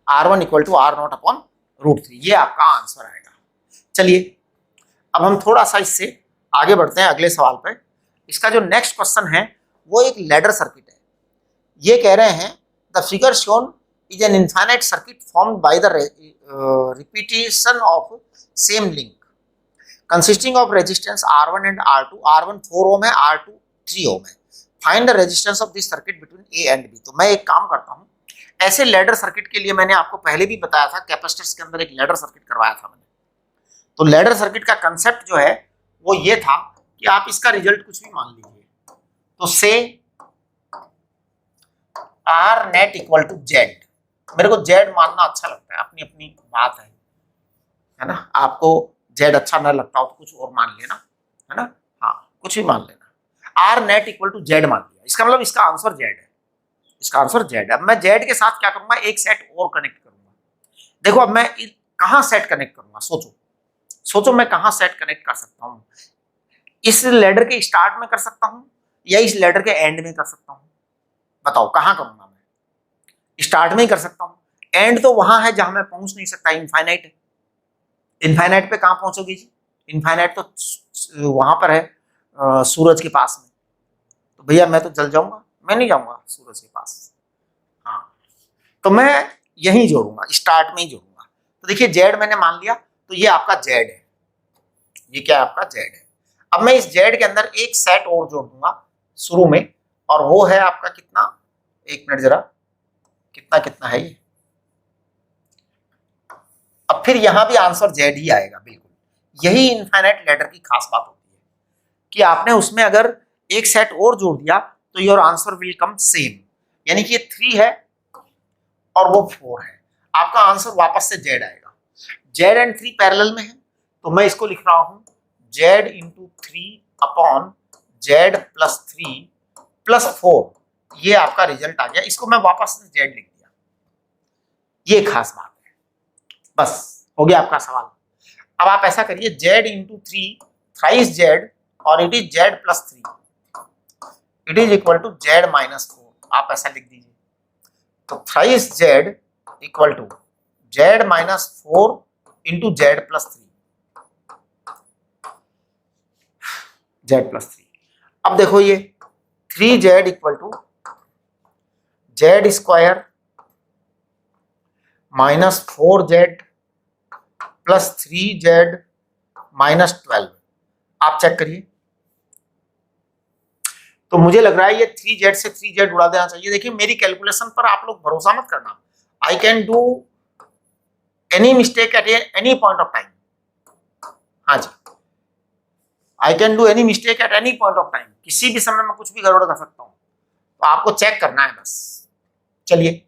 R1 equal to R not upon √3, ये आपका आंसर आएगा। चलिए अब हम थोड़ा सा इससे आगे बढ़ते हैं अगले सवाल पे। इसका जो नेक्स्ट क्वेश्चन है वो एक लैडर सर्किट है। ये कह रहे हैं the figure shown is an infinite circuit formed by the repetition of same link consisting of resistance R1 and R2, R1 4 ओम है, R2 3 ओम है। Find the resistance of this circuit between A and B। तो मैं एक काम करता हूँ, ऐसे ladder circuit के लिए मैंने आपको पहले भी बताया था, कैपेसिटर्स के अंदर एक लैडर सर्किट करवाया था मैंने। तो लैडर सर्किट का कंसेप्ट जो है वो ये था कि आप इसका रिजल्ट कुछ भी मान लीजिए। तो से R net equal to Z, मेरे को Z मानना अच्छा लगता है, अपनी अपनी बात है ना। आपको Z अच्छा ना लगता हो तो कुछ और मान लेना, है ना। हाँ, कुछ भी मान लेना। R net equal to Z मान लिया, इसका मतलब इसका आंसर Z है, इसका आंसर Z है। अब मैं Z के साथ क्या करूंगा, एक सेट और कनेक्ट करूंगा। देखो अब मैं कहां सेट कनेक्ट करूंगा, सोचो मैं कहां सेट कनेक्ट कर सकता हूं। इस लेडर के स्टार्ट में कर सकता हूं या इस लेडर के एंड में कर सकता हूं, बताओ कहां करूंगा मैं। स्टार्ट में ही कर सकता हूं, एंड तो वहां है जहां मैं पहुंच नहीं सकता, इनफाइनाइट है। इनफाइनाइट पे कहां पहुंचोगे जी, इनफाइनाइट तो वहां पर है सूरज के पास में। तो भैया मैं तो जल जाऊंगा, मैं नहीं जाऊंगा सूरज के पास। हाँ, तो मैं यहीं जोड़ूंगा, स्टार्ट में ही जोड़ूंगा। तो देखिए Z मैंने मान लिया, तो ये आपका Z है, ये क्या आपका Z है। अब मैं इस Z के अंदर एक सेट और जोड़ दूंगा शुरू में, और वो है आपका कितना, एक मिनट जरा, कितना कितना है ये। अब फिर यहां भी आंसर Z ही आएगा बिल्कुल। यही इनफाइनाइट लैडर की खास बात होती है कि आपने उसमें अगर एक सेट और जोड़ दिया तो your answer will come same, यानी कि ये 3 है और वो 4 है, आपका आंसर वापस से Z आएगा। Z एंड 3 पैरेलल में है, तो मैं इसको लिख रहा हूं Z into 3 upon Z plus 3 plus 4, ये आपका रिजल्ट आ गया। इसको मैं वापस से Z लिख दिया, ये खास बात है। बस हो गया आपका सवाल। अब आप ऐसा करिए, Z इंटू 3 थ्राइस Z और it is Z plus 3, it is equal to Z minus 4, आप ऐसा लिख दीजिए। तो thrice Z equal to Z minus 4 into Z plus 3, Z plus 3। अब देखो ये 3Z equal to Z square minus 4Z plus 3Z minus 12, आप check करिए। तो मुझे लग रहा है ये 3Z से 3Z उड़ा देना चाहिए। देखिए मेरी कैलकुलेशन पर आप लोग भरोसा मत करना, I can do any mistake at any point of time. हाँ जी, I can do any mistake at any point of time, किसी भी समय में कुछ भी गड़बड़ कर सकता हूं, तो आपको चेक करना है बस। चलिए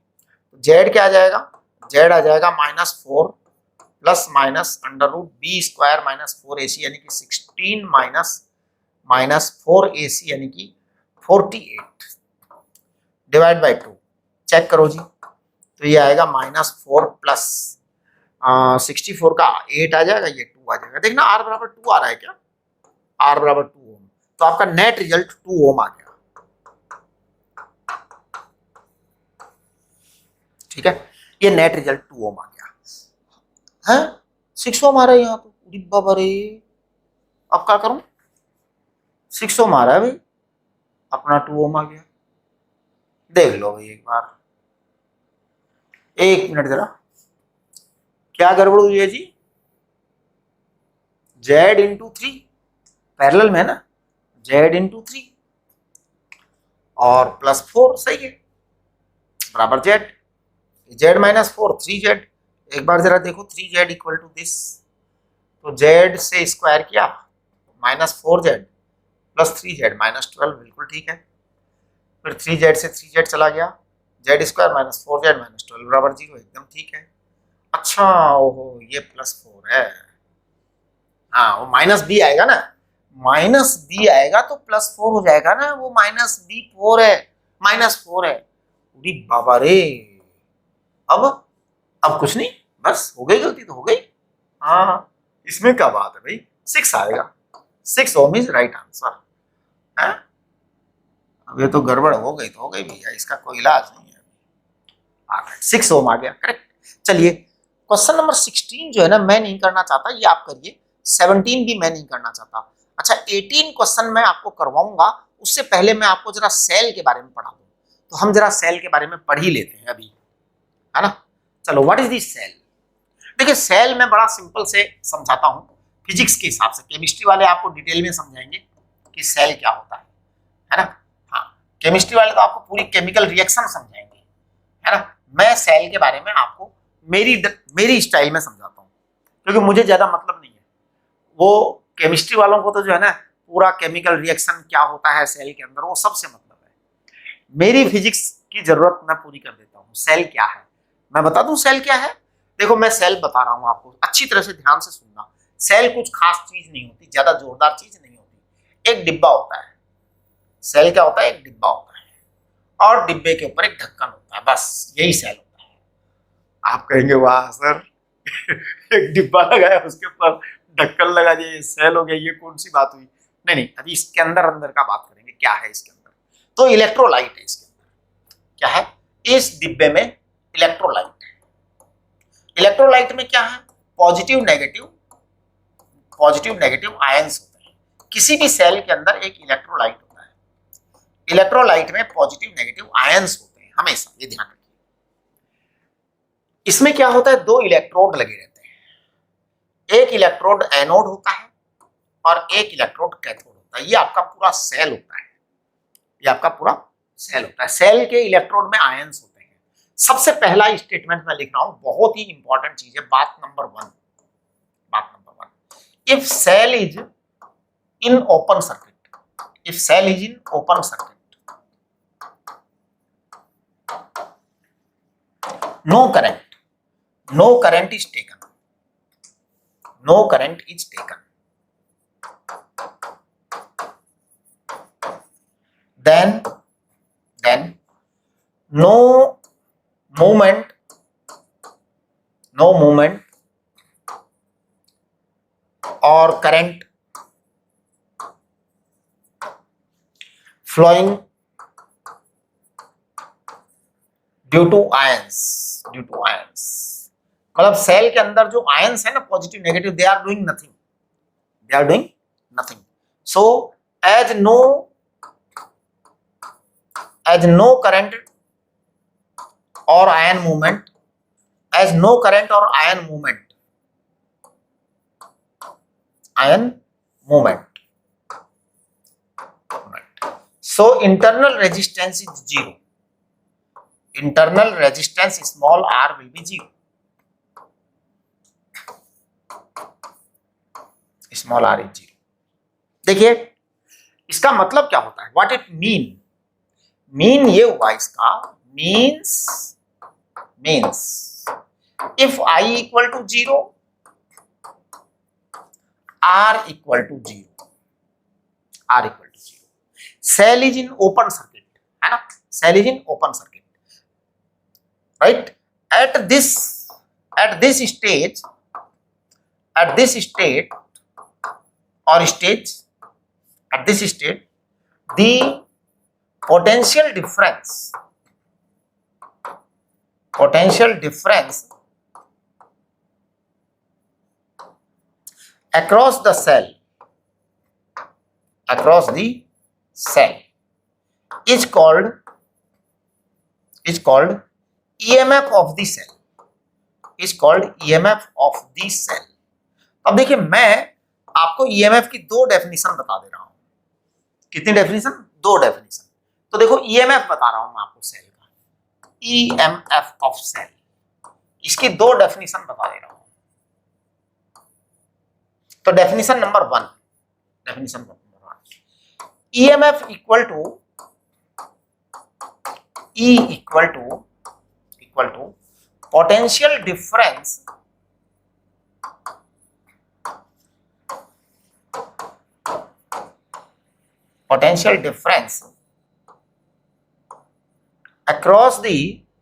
Z क्या आ जाएगा, Z आ जाएगा -4 plus minus under root B square minus 4AC यानी कि 16 माइनस 4AC यानी कि 48 डिवाइड बाई 2, चेक करो जी। तो ये आएगा -4 प्लस 64 का 8 आ जाएगा, ये 2 आ जाएगा। देखना R बराबर 2 आ रहा है क्या, R बराबर 2 ओम, तो आपका नेट रिजल्ट 2 ओम आ गया। ठीक है, ये नेट रिजल्ट 2 ओम आ गया है। 6 ओम आ रहा है यहाँ तो, डिब्बा भरे। अब क्या करूं, 6 ओम आ रहा है भाई, अपना 2 ओम आ गया। देख लो भाई एक बार, एक मिनट जरा, क्या गड़बड़ हुई है जी। Z इंटू 3 पैरेलल में है ना, Z इंटू 3 और +4 सही है बराबर z, z -4 3z। एक बार जरा देखो 3z इक्वल टू दिस, तो z से स्क्वायर किया -4z प्लस 3z -12 बिल्कुल ठीक है। फिर 3z से 3z चला गया, z स्क्वायर -4z -12 बराबर 0 एकदम ठीक है। अच्छा ओहो ये +4 है, हाँ वो -b आएगा ना, -b आएगा तो +4 हो जाएगा ना, वो -b 4 है, -4 है। अरे बाबा रे, अब कुछ नहीं, बस हो गई गलती तो हो गई। हाँ इसमें क्या बात है भाई, 6 आएगा, 6 ओम इज राइट आंसर है। अब ये तो गड़बड़ हो गई तो हो गई भैया, इसका कोई इलाज नहीं है। 6 ओम आ गया करेक्ट। चलिए क्वेश्चन नंबर 16 जो है ना मैं नहीं करना चाहता, ये आप करिए। 17 भी मैं नहीं करना चाहता। अच्छा 18 क्वेश्चन मैं आपको करवाऊंगा, उससे पहले मैं आपको जरा सेल के बारे में पढ़ा दूं। तो हम जरा सेल के बारे में पढ़ ही लेते हैं अभी, है ना। चलो व्हाट इज दिस सेल। देखिए सेल मैं बड़ा सिंपल से समझाता हूँ फिजिक्स के हिसाब से, केमिस्ट्री वाले आपको डिटेल में समझाएंगे कि सेल क्या होता है ना। हाँ केमिस्ट्री वाले तो आपको पूरी केमिकल रिएक्शन समझाएंगे, है ना। मैं सेल के बारे में आपको मेरी स्टाइल में समझाता हूँ, क्योंकि मुझे ज्यादा मतलब नहीं है। वो केमिस्ट्री वालों को तो जो है ना पूरा केमिकल रिएक्शन क्या होता है सेल के अंदर वो सबसे मतलब है। मेरी फिजिक्स की जरूरत मैं पूरी कर देता हूँ। सेल क्या है मैं बता दूं, सेल क्या है। देखो मैं सेल बता रहा हूँ आपको, अच्छी तरह से ध्यान से सुनना। सेल कुछ खास चीज नहीं होती, ज्यादा जोरदार चीज नहीं होती, एक डिब्बा होता है। सेल क्या होता है, एक डिब्बा होता है और डिब्बे के ऊपर एक ढक्कन होता है, बस यही सेल होता है। आप कहेंगे वाह सर एक डिब्बा लगाया उसके ऊपर ढक्कन लगा दिया ये सेल हो गया, ये कौन सी बात हुई। नहीं नहीं, अभी इसके अंदर का बात करेंगे क्या है इसके अंदर। तो इलेक्ट्रोलाइट है इसके अंदर। क्या है इस डिब्बे में, इलेक्ट्रोलाइट है। इलेक्ट्रोलाइट में क्या है, पॉजिटिव नेगेटिव आयंस होते हैं। किसी भी सेल के अंदर एक इलेक्ट्रोलाइट होता है, इलेक्ट्रोलाइट में पॉजिटिव नेगेटिव आयंस होते हैं हमेशा, ये ध्यान रखिए। इसमें क्या होता है, दो इलेक्ट्रोड लगे रहते हैं, एक इलेक्ट्रोड एनोड होता है और एक इलेक्ट्रोड कैथोड होता है। ये आपका पूरा सेल होता है, ये आपका पूरा सेल होता है। सेल के इलेक्ट्रोड में आयंस होते हैं। सबसे पहला स्टेटमेंट मैं लिख रहा हूं, बहुत ही इंपॉर्टेंट चीज है, बात number 1। If cell is in open circuit, if cell is in open circuit, no current is taken, no current is taken, then no movement or current flowing due to ions. मतलब cell के अंदर जो ions है ना, positive negative, they are doing nothing. So as no current और ion movement, as no current और ion movement, so internal resistance is 0, internal resistance small r will be 0, small r is 0। देखिए इसका मतलब क्या होता है, व्हाट इट मीन ये हुआ इसका, means if i equal to 0, r equal to 0, cell is in open circuit, है ना, cell is in open circuit, right। at this stage the potential difference across the cell is called EMF of the cell, is called EMF of the cell। अब देखिए मैं आपको EMF की दो definition बता दे रहा हूं। कितनी डेफिनेशन, दो डेफिनेशन। तो देखो ईएमएफ बता रहा हूं मैं आपको सेल का, ईएमएफ ऑफ सेल, इसकी दो डेफिनेशन बता दे रहा हूं। तो definition number 1, EMF equal to E equal to potential difference across the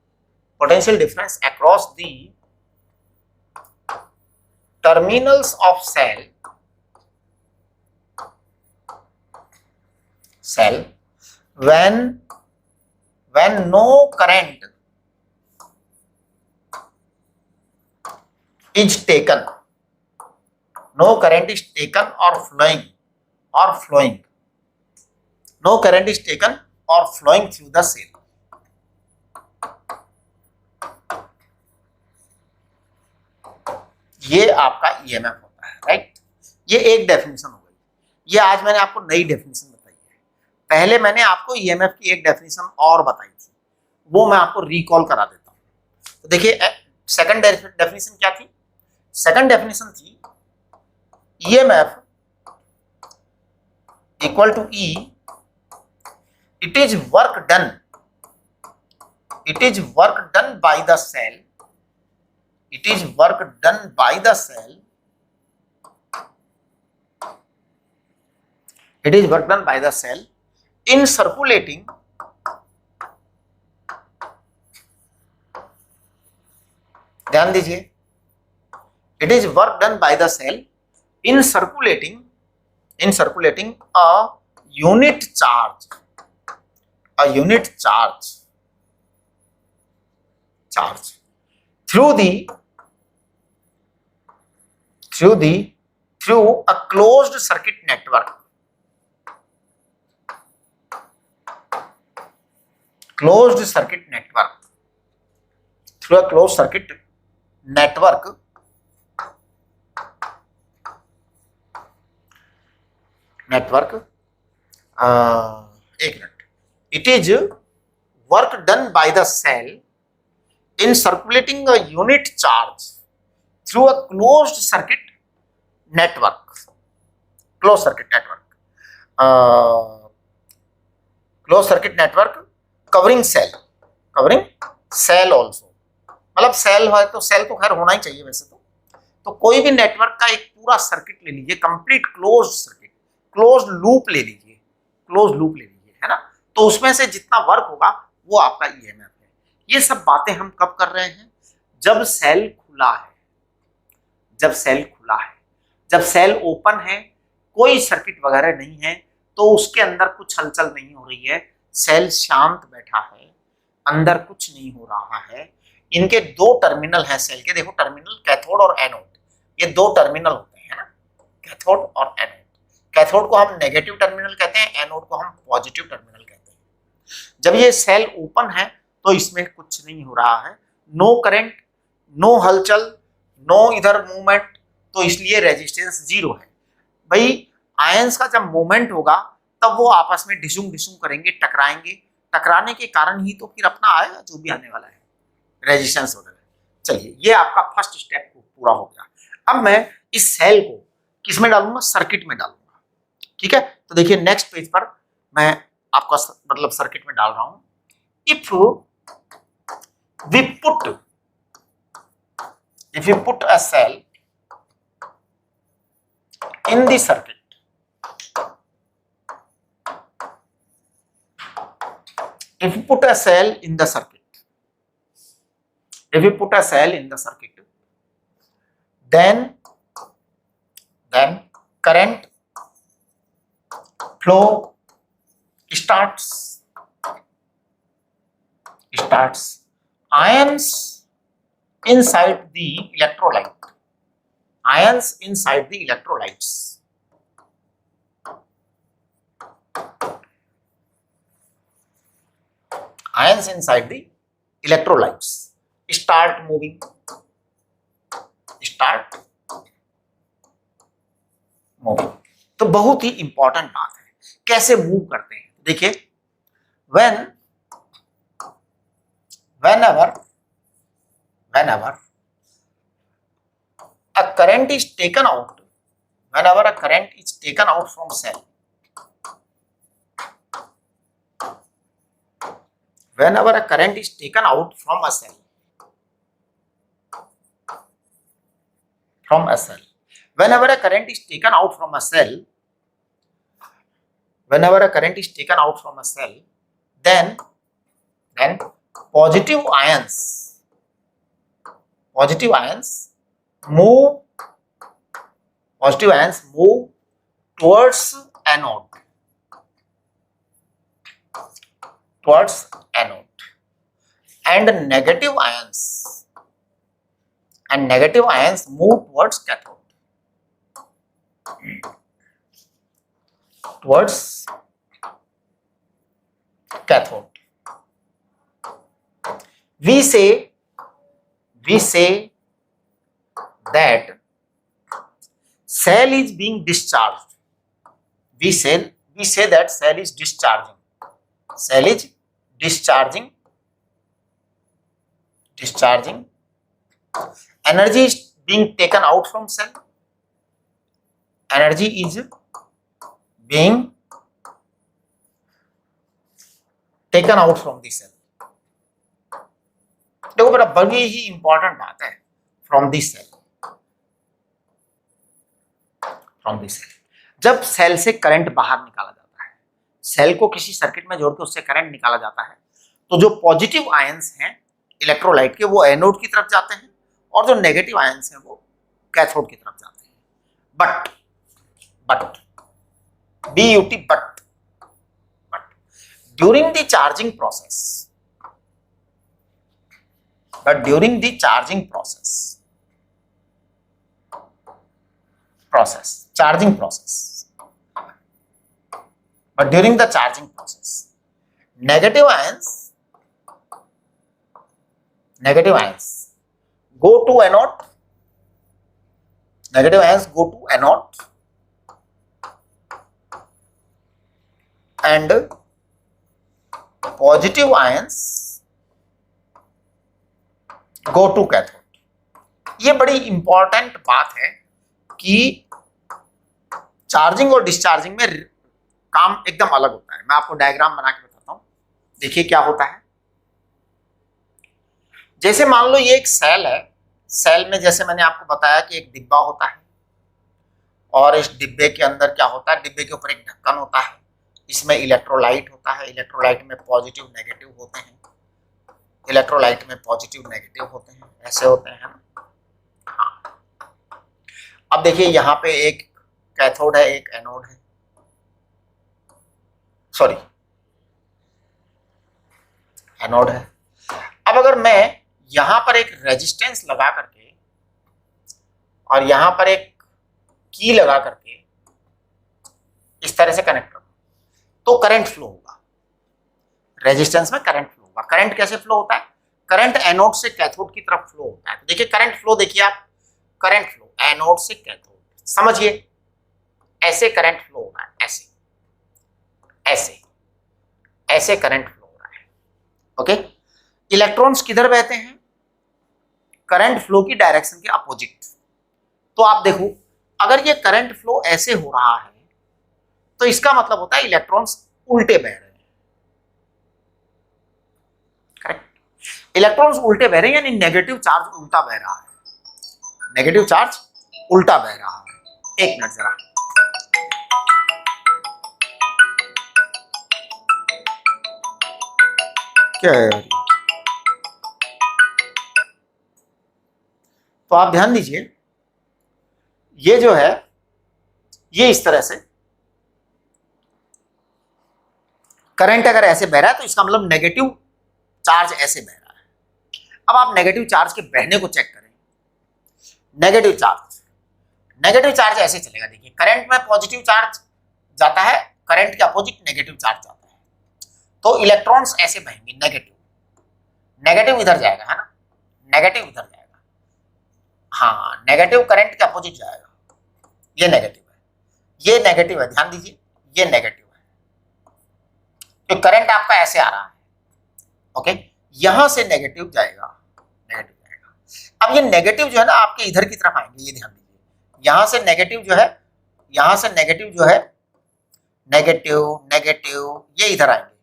terminals of cell when no current is taken, or flowing, no current is taken or flowing through the cell. ये आपका EMF होता है, right. ये एक definition हो गई। ये आज मैंने आपको नई डेफिनेशन बताई है। पहले मैंने आपको ईएमएफ की एक डेफिनेशन और बताई थी, वो मैं आपको रिकॉल करा देता हूं। तो देखिए सेकंड डेफिनेशन क्या थी? सेकंड डेफिनेशन थी EMF equal to E, it is work done by the cell, in circulating ध्यान दीजिए, it is work done by the cell in circulating a unit charge through a closed circuit network, through a closed circuit network एक minute, it is work done by the cell in circulating a unit charge through a closed circuit network covering cell also, मतलब cell है तो cell तो खैर होना ही चाहिए वैसे तो कोई भी नेटवर्क का एक पूरा सर्किट ले लीजिए, कंप्लीट क्लोज्ड लूप ले लीजिए, है ना। तो उसमें से जितना वर्क होगा वो आपका ईएमएफ है। ये सब बातें हम कब कर रहे हैं? जब सेल खुला है, जब सेल ओपन है, कोई सर्किट वगैरह नहीं है, तो उसके अंदर कुछ हलचल नहीं हो रही है, सेल शांत बैठा है, अंदर कुछ नहीं हो रहा है। इनके दो टर्मिनल हैं सेल के, देखो टर्मिनल कैथोड और एनोड, ये दो टर्मिनल होते हैं ना, कैथोड और एनोड। कैथोड को हम नेगेटिव टर्मिनल कहते हैं, एनोड को हम पॉजिटिव टर्मिनल कहते हैं। जब ये सेल ओपन है तो इसमें कुछ नहीं हो रहा है, नो करंट, नो हलचल, नो इधर मूवमेंट, तो इसलिए रेजिस्टेंस 0 है। भाई आयंस का जब मूवमेंट होगा तब वो आपस में डिशुम करेंगे, टकराने के कारण ही तो फिर अपना आएगा जो भी आने वाला है, रेजिस्टेंस वगैरह। चलिए ये आपका फर्स्ट स्टेप पूरा हो गया। अब मैं इस सेल को किस में डालूंगा? सर्किट में डालूंगा, ठीक है। तो देखिए नेक्स्ट पेज पर मैं आपका मतलब सर्किट में डाल रहा हूं। If you put a cell in the circuit, then current flow starts. Ions inside the electrolytes. Ions inside the electrolytes start moving. तो बहुत ही इंपॉर्टेंट बात है, कैसे मूव करते हैं। देखिए whenever a current is taken out, whenever a current is taken out from cell, whenever a current is taken out from a cell, whenever a current is taken out from a cell, whenever a current is taken out from a cell, then positive ions move towards anode, and negative ions move towards cathode. We say that cell is being discharged. We say that cell is discharging. Energy is being taken out from cell. Energy is being taken out from the cell. देखो बेटा बड़ी ही important बात है, from the cell. जब cell से current बाहर निकाला जाता है, सेल को किसी सर्किट में जोड़ के उससे करंट निकाला जाता है, तो जो पॉजिटिव आयंस हैं इलेक्ट्रोलाइट के वो एनोड की तरफ जाते हैं और जो नेगेटिव आयंस हैं वो कैथोड की तरफ जाते हैं. But during the charging process, charging process, negative ions go to anode, and positive ions go to cathode. ये बड़ी इंपॉर्टेंट बात है कि चार्जिंग और डिस्चार्जिंग में काम एकदम अलग होता है. मैं आपको डायग्राम बना के बताता हूं. देखिए क्या होता है. जैसे मान लो ये एक सेल है. सेल में जैसे मैंने आपको बताया कि एक डिब्बा होता है और इस डिब्बे के अंदर क्या होता है, डिब्बे के ऊपर एक ढक्कन होता है. इसमें इलेक्ट्रोलाइट होता है. इलेक्ट्रोलाइट में पॉजिटिव नेगेटिव होते हैं. ऐसे होते हैं ना. हाँ. अब देखिए यहाँ पे एक कैथोड है, एक एनोड है. एनोड है. अब अगर मैं यहां पर एक रेजिस्टेंस लगा करके और यहां पर एक की लगा करके इस तरह से कनेक्ट करूं तो करंट फ्लो होगा. रेजिस्टेंस में करंट फ्लो होगा. करंट कैसे फ्लो होता है? करंट एनोड से कैथोड की तरफ फ्लो होता है. तो देखिए करंट फ्लो, देखिए आप, करंट फ्लो एनोड से कैथोड. समझिए ऐसे करंट फ्लो हो रहा है. ऐसे करंट फ्लो हो रहा है. ओके. इलेक्ट्रॉन्स किधर बहते हैं? करंट फ्लो की डायरेक्शन के अपोजिट. तो आप देखो अगर ये करंट फ्लो ऐसे हो रहा है तो इसका मतलब होता है इलेक्ट्रॉन्स उल्टे बह रहे हैं. करेक्ट. इलेक्ट्रॉन्स उल्टे बह रहे हैं यानी नेगेटिव चार्ज उल्टा बह रहा है. एक मिनट जरा. क्या है यार? तो आप ध्यान दीजिए, ये जो है ये इस तरह से करंट अगर ऐसे बह रहा है तो इसका मतलब नेगेटिव चार्ज ऐसे बह रहा है. अब आप नेगेटिव चार्ज के बहने को चेक करें. नेगेटिव चार्ज ऐसे चलेगा. देखिए करंट में पॉजिटिव चार्ज जाता है, करंट के अपोजिट नेगेटिव चार्ज जाता है. तो इलेक्ट्रॉन्स ऐसे बहेंगे. नेगेटिव इधर जाएगा, है ना. नेगेटिव इधर जाएगा. हाँ, नेगेटिव करंट के अपोजिट जाएगा. ये नेगेटिव है. ध्यान दीजिए ये नेगेटिव है. तो करंट आपका ऐसे आ रहा है, ओके, यहां से नेगेटिव जाएगा, नेगेटिव जाएगा। अब ये नेगेटिव जो है ना आपके इधर की तरफ आएंगे, ये ध्यान दीजिए, यहां से नेगेटिव जो है, यहां से नेगेटिव जो है, नेगेटिव नेगेटिव, ये इधर आएंगे,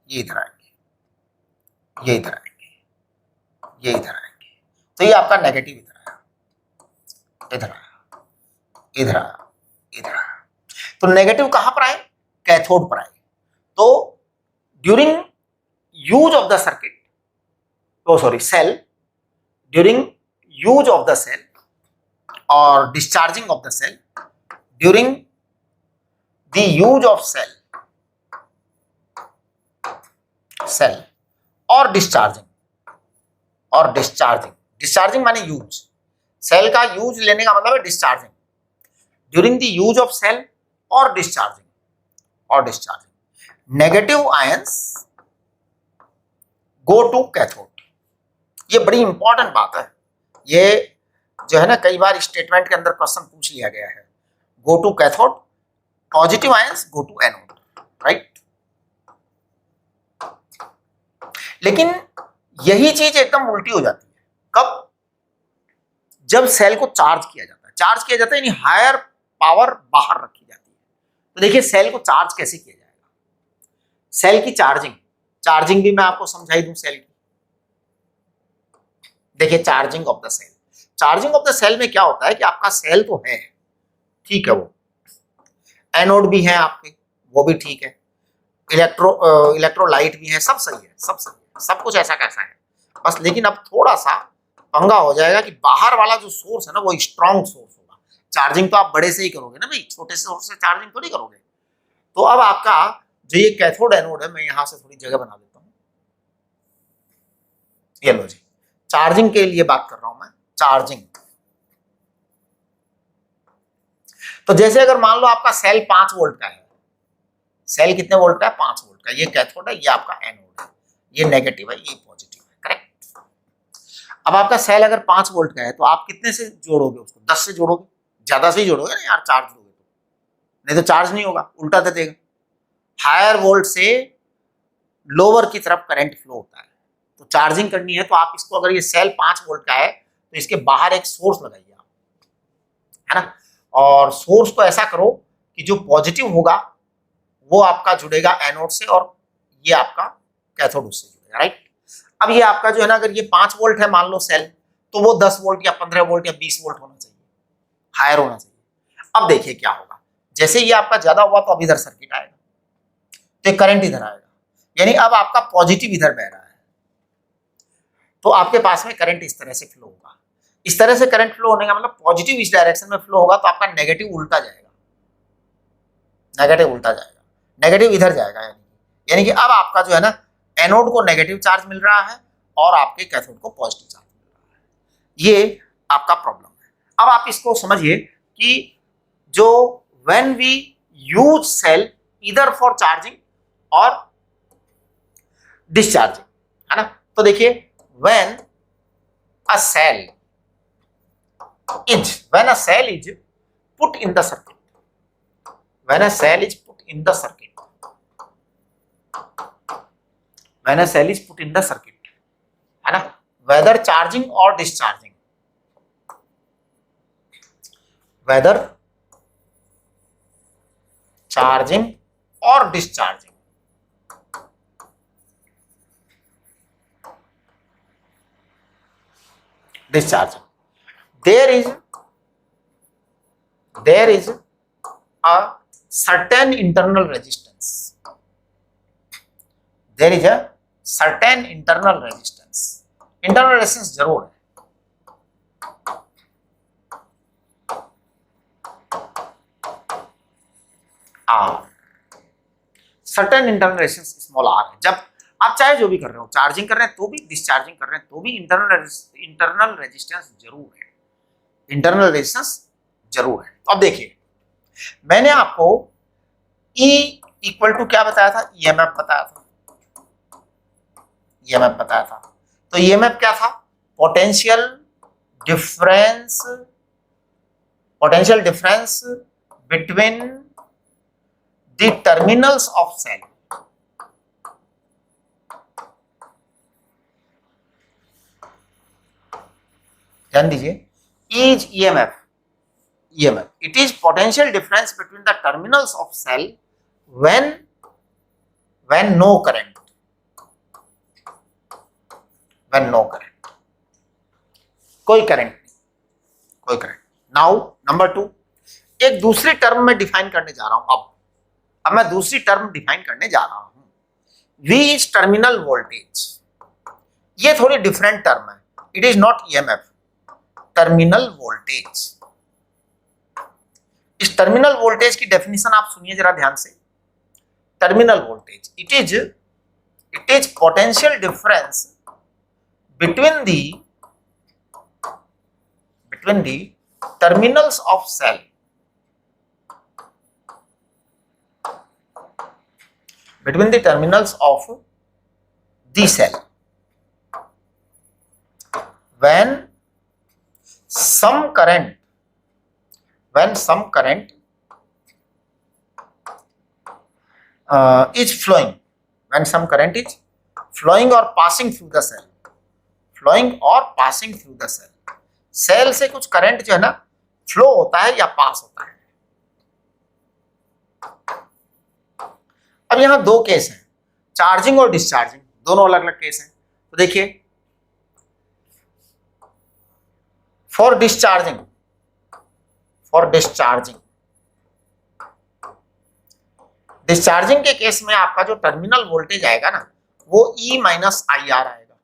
ये इधर आएंगे, ये इधर आएंगे, ये इधर आएंगे, तो ये आपका नेगेटिव इधर आया, इधर आया, इधर आया, इधर आया। तो नेगेटिव कहां पर आए? कैथोड पर आए। तो during use of the circuit, oh sorry, cell, during use of the cell or discharging of the cell, during the use of cell or discharging माने यूज, सेल का यूज लेने का मतलब है discharging, during the use of cell और discharging negative ions go to cathode. ये बड़ी important बात है, ये जो है ना कई बार स्टेटमेंट के अंदर क्वेश्चन पूछ लिया गया है। Go to cathode, positive ions go to anode, right. लेकिन यही चीज एकदम उल्टी हो जाती है, कब? जब सेल को चार्ज किया जाता है, चार्ज किया जाता है यानी हायर पावर बाहर रखी जाती है। तो देखिए सेल को चार्ज कैसे किया जाएगा, सेल की चार्जिंग भी मैं आपको समझाई दूं सेल की। देखिए चार्जिंग ऑफ द सेल में क्या होता है कि आपका सेल तो है, ठीक है, वो एनोड भी है आपके, वो भी ठीक है, इलेक्ट्रोलाइट भी है, सब सही है, सब कुछ ऐसा कैसा है बस। लेकिन अब थोड़ा सा पंगा हो जाएगा कि बाहर वाला जो सोर्स है ना वो स्ट्रॉन्ग सोर्स होगा। चार्जिंग तो आप बड़े से ही करोगे ना भाई, छोटे से सोर्स से चार्जिंग थोड़ी करोगे। तो अब आपका जो ये कैथोड एनोड है, मैं यहां से थोड़ी जगह बना देता हूं, ये लो जी, चार्जिंग के लिए बात कर रहा हूं मैं, चार्जिंग। तो जैसे अगर मान लो आपका सेल 5 वोल्ट का है, सेल कितने वोल्ट का है? 5 वोल्ट का। ये कैथोड है, ये आपका एनोड है, ये नेगेटिव है, ये पॉजिटिव है, करेक्ट। अब आपका सेल अगर 5 वोल्ट का है तो आप कितने से जोड़ोगे उसको? 10 से जोड़ोगे, ज्यादा से ही जोड़ोगे ना यार, चार्ज दोगे तो, नहीं तो चार्ज नहीं होगा, उल्टा दे देगा। हायर वोल्ट से लोअर की तरफ करंट फ्लो होता है, तो चार्जिंग करनी है तो आप इसको, अगर ये सेल 5 वोल्ट का है तो इसके बाहर एक सोर्स लगाइए आप, है ना, और सोर्स को ऐसा करो कि जो पॉजिटिव होगा वो आपका जुड़ेगा एनोड से और ये आपका कैथोड उससे जुड़ेगा, राइट। अब ये आपका जो है ना, अगर ये 5 वोल्ट है मान लो सेल, तो वो 10 वोल्ट या 15 वोल्ट या 20 वोल्ट होना चाहिए, हायर होना चाहिए। अब देखिए क्या होगा, जैसे ये आपका ज्यादा हुआ तो अब इधर सर्किट आएगा, तो करंट इधर आएगा, यानी अब आपका पॉजिटिव इधर बह रहा है, तो आपके पास में करंट इस तरह से फ्लो होगा। इस तरह से करंट फ्लो होने का मतलब पॉजिटिव इस डायरेक्शन में फ्लो होगा, तो आपका नेगेटिव उल्टा जाएगा, नेगेटिव इधर जाएगा, यानी कि अब आपका जो है ना एनोड को नेगेटिव चार्ज मिल रहा है और आपके कैथोड को पॉजिटिव चार्ज मिल रहा है। ये आपका प्रॉब्लम है। अब आप इसको समझिए कि जो when we use cell either for charging और डिस्चार्जिंग, है ना, तो देखिए when a cell is put in the circuit, when a cell is put in the circuit, है ना, whether charging or discharging, whether charging or discharging, there is a certain internal resistance, internal resistance जरूर है, R, certain internal resistance small r है। जब आप चाहे जो भी कर रहे हो, चार्जिंग कर रहे हैं तो भी, डिस्चार्जिंग कर रहे हैं तो भी इंटरनल रेजिस्टेंस जरूर है, तो अब देखिए मैंने आपको E इक्वल टू क्या बताया था? ईएमएफ बताया था। तो ईएमएफ क्या था? Potential difference between the terminals of cell, ध्यान दीजिए, is EMF it is potential difference between the terminals of cell when no current, कोई करंट। नाउ नंबर 2, एक दूसरी टर्म में डिफाइन करने जा रहा हूं। अब मैं दूसरी टर्म डिफाइन करने जा रहा हूं, V इज टर्मिनल वोल्टेज। ये थोड़ी डिफरेंट टर्म है, it is not EMF, terminal voltage. इस टर्मिनल वोल्टेज की डेफिनेशन आप सुनिए जरा ध्यान से। Terminal voltage it is potential difference between the terminals of cell when some current is flowing, or passing through the cell, सेल से कुछ करंट जो है ना फ्लो होता है या पास होता है। अब यहां दो केस हैं, चार्जिंग और डिस्चार्जिंग, दोनों अलग अलग केस हैं। तो देखिए, फॉर डिस्चार्जिंग के केस में आपका जो टर्मिनल वोल्टेज आएगा ना वो E माइनस IR आएगा,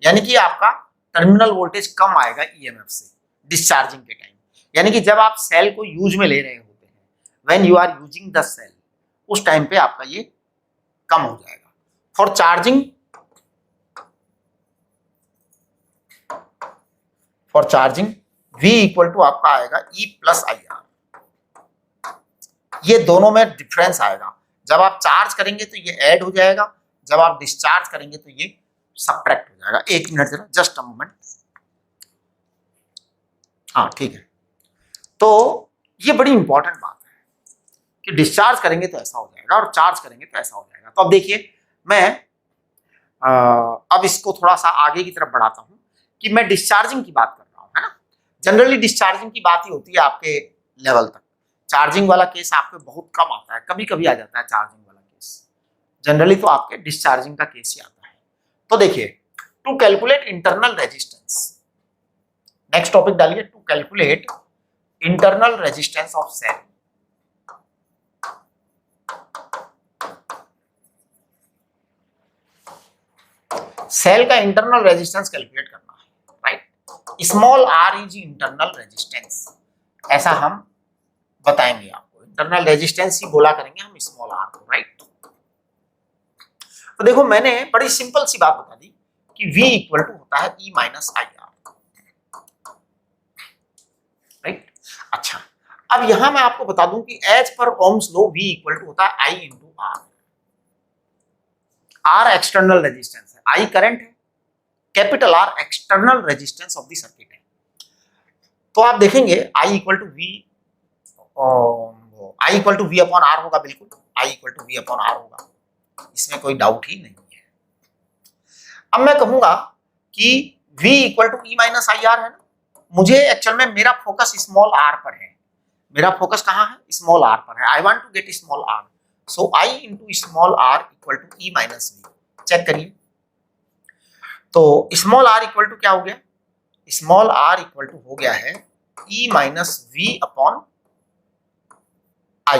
यानी कि आपका टर्मिनल वोल्टेज कम आएगा EMF से डिस्चार्जिंग के टाइम। यानी कि जब आप सेल को यूज में ले रहे होते हैं, when you are using the cell, उस टाइम पे आपका ये कम हो जाएगा। For charging V equal to आपका आएगा E प्लस IR। ये दोनों में डिफरेंस आएगा, जब आप चार्ज करेंगे तो ये ऐड हो जाएगा, जब आप डिस्चार्ज करेंगे तो ये सब्ट्रैक्ट हो जाएगा। एक मिनट जरा, जस्ट अ मोमेंट। हाँ ठीक है, तो ये बड़ी इंपॉर्टेंट बात है कि डिस्चार्ज करेंगे तो ऐसा हो जाएगा और चार्ज करेंगे तो ऐसा हो जाएगा। तो अब देखिए, मैं अब इसको थोड़ा सा आगे की तरफ बढ़ाता हूं कि मैं डिस्चार्जिंग की बात कर रहा हूं, है ना। जनरली डिस्चार्जिंग की बात ही होती है आपके लेवल तक, चार्जिंग वाला केस आपके बहुत कम आता है, कभी कभी आ जाता है चार्जिंग वाला केस, जनरली तो आपके डिस्चार्जिंग का केस ही आता है। तो देखिए, to calculate internal resistance, next topic डालिए, to calculate internal resistance of cell. Cell का इंटरनल रेजिस्टेंस कैलकुलेट करना है, right. Small r is internal resistance, ऐसा हम बताएंगे आपको। इंटरनल रेजिस्टेंस ही बोला करेंगे हम स्मॉल r को, राइट। तो देखो, मैंने बड़ी सिंपल सी बात बता दी कि V इक्वल टू होता है E माइनस IR, राइट। अच्छा, अब यहां मैं आपको बता दूं कि as per Ohm's law V equal to होता है I into R। R external resistance है, I करंट है, capital R external resistance of the circuit है। तो आप देखेंगे I equal to V upon R होगा, बिल्कुल I equal to V upon R होगा, इसमें कोई डाउट ही नहीं है। अब मैं कहूंगा कि V equal to E minus IR है ना, मुझे एक्चुअल में मेरा फोकस स्मॉल r पर है, मेरा फोकस कहाँ है, स्मॉल r पर है। I want to get small r, so I into small r equal to E minus V। Check करिए, तो स्मॉल r इक्वल टू क्या हो गया, स्मॉल r इक्वल टू हो गया है E minus V upon I,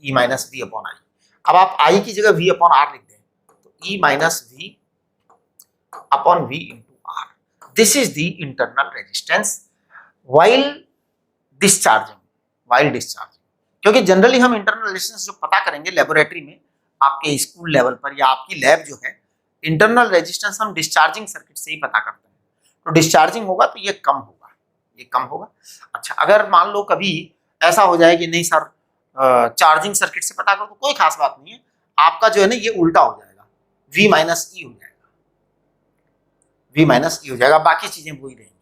E minus V upon I। अब आप I की जगह V अपॉन R लिख दें, तो E minus V upon V into R। This is the internal resistance while discharging, क्योंकि जनरली हम इंटरनल रेजिस्टेंस जो पता करेंगे लेबोरेटरी में, आपके स्कूल लेवल पर या आपकी लैब जो है, इंटरनल रेजिस्टेंस हम डिस्चार्जिंग सर्किट से ही पता करते हैं। तो डिस्चार्जिंग होगा तो ये कम होगा, अच्छा, अगर मान लो कभी ऐसा हो जाए कि नहीं सर चार्जिंग सर्किट से पता करो, तो कोई खास बात नहीं है, आपका जो है ना ये उल्टा हो जाएगा, V माइनस E हो जाएगा, बाकी चीजें वही रहेंगी।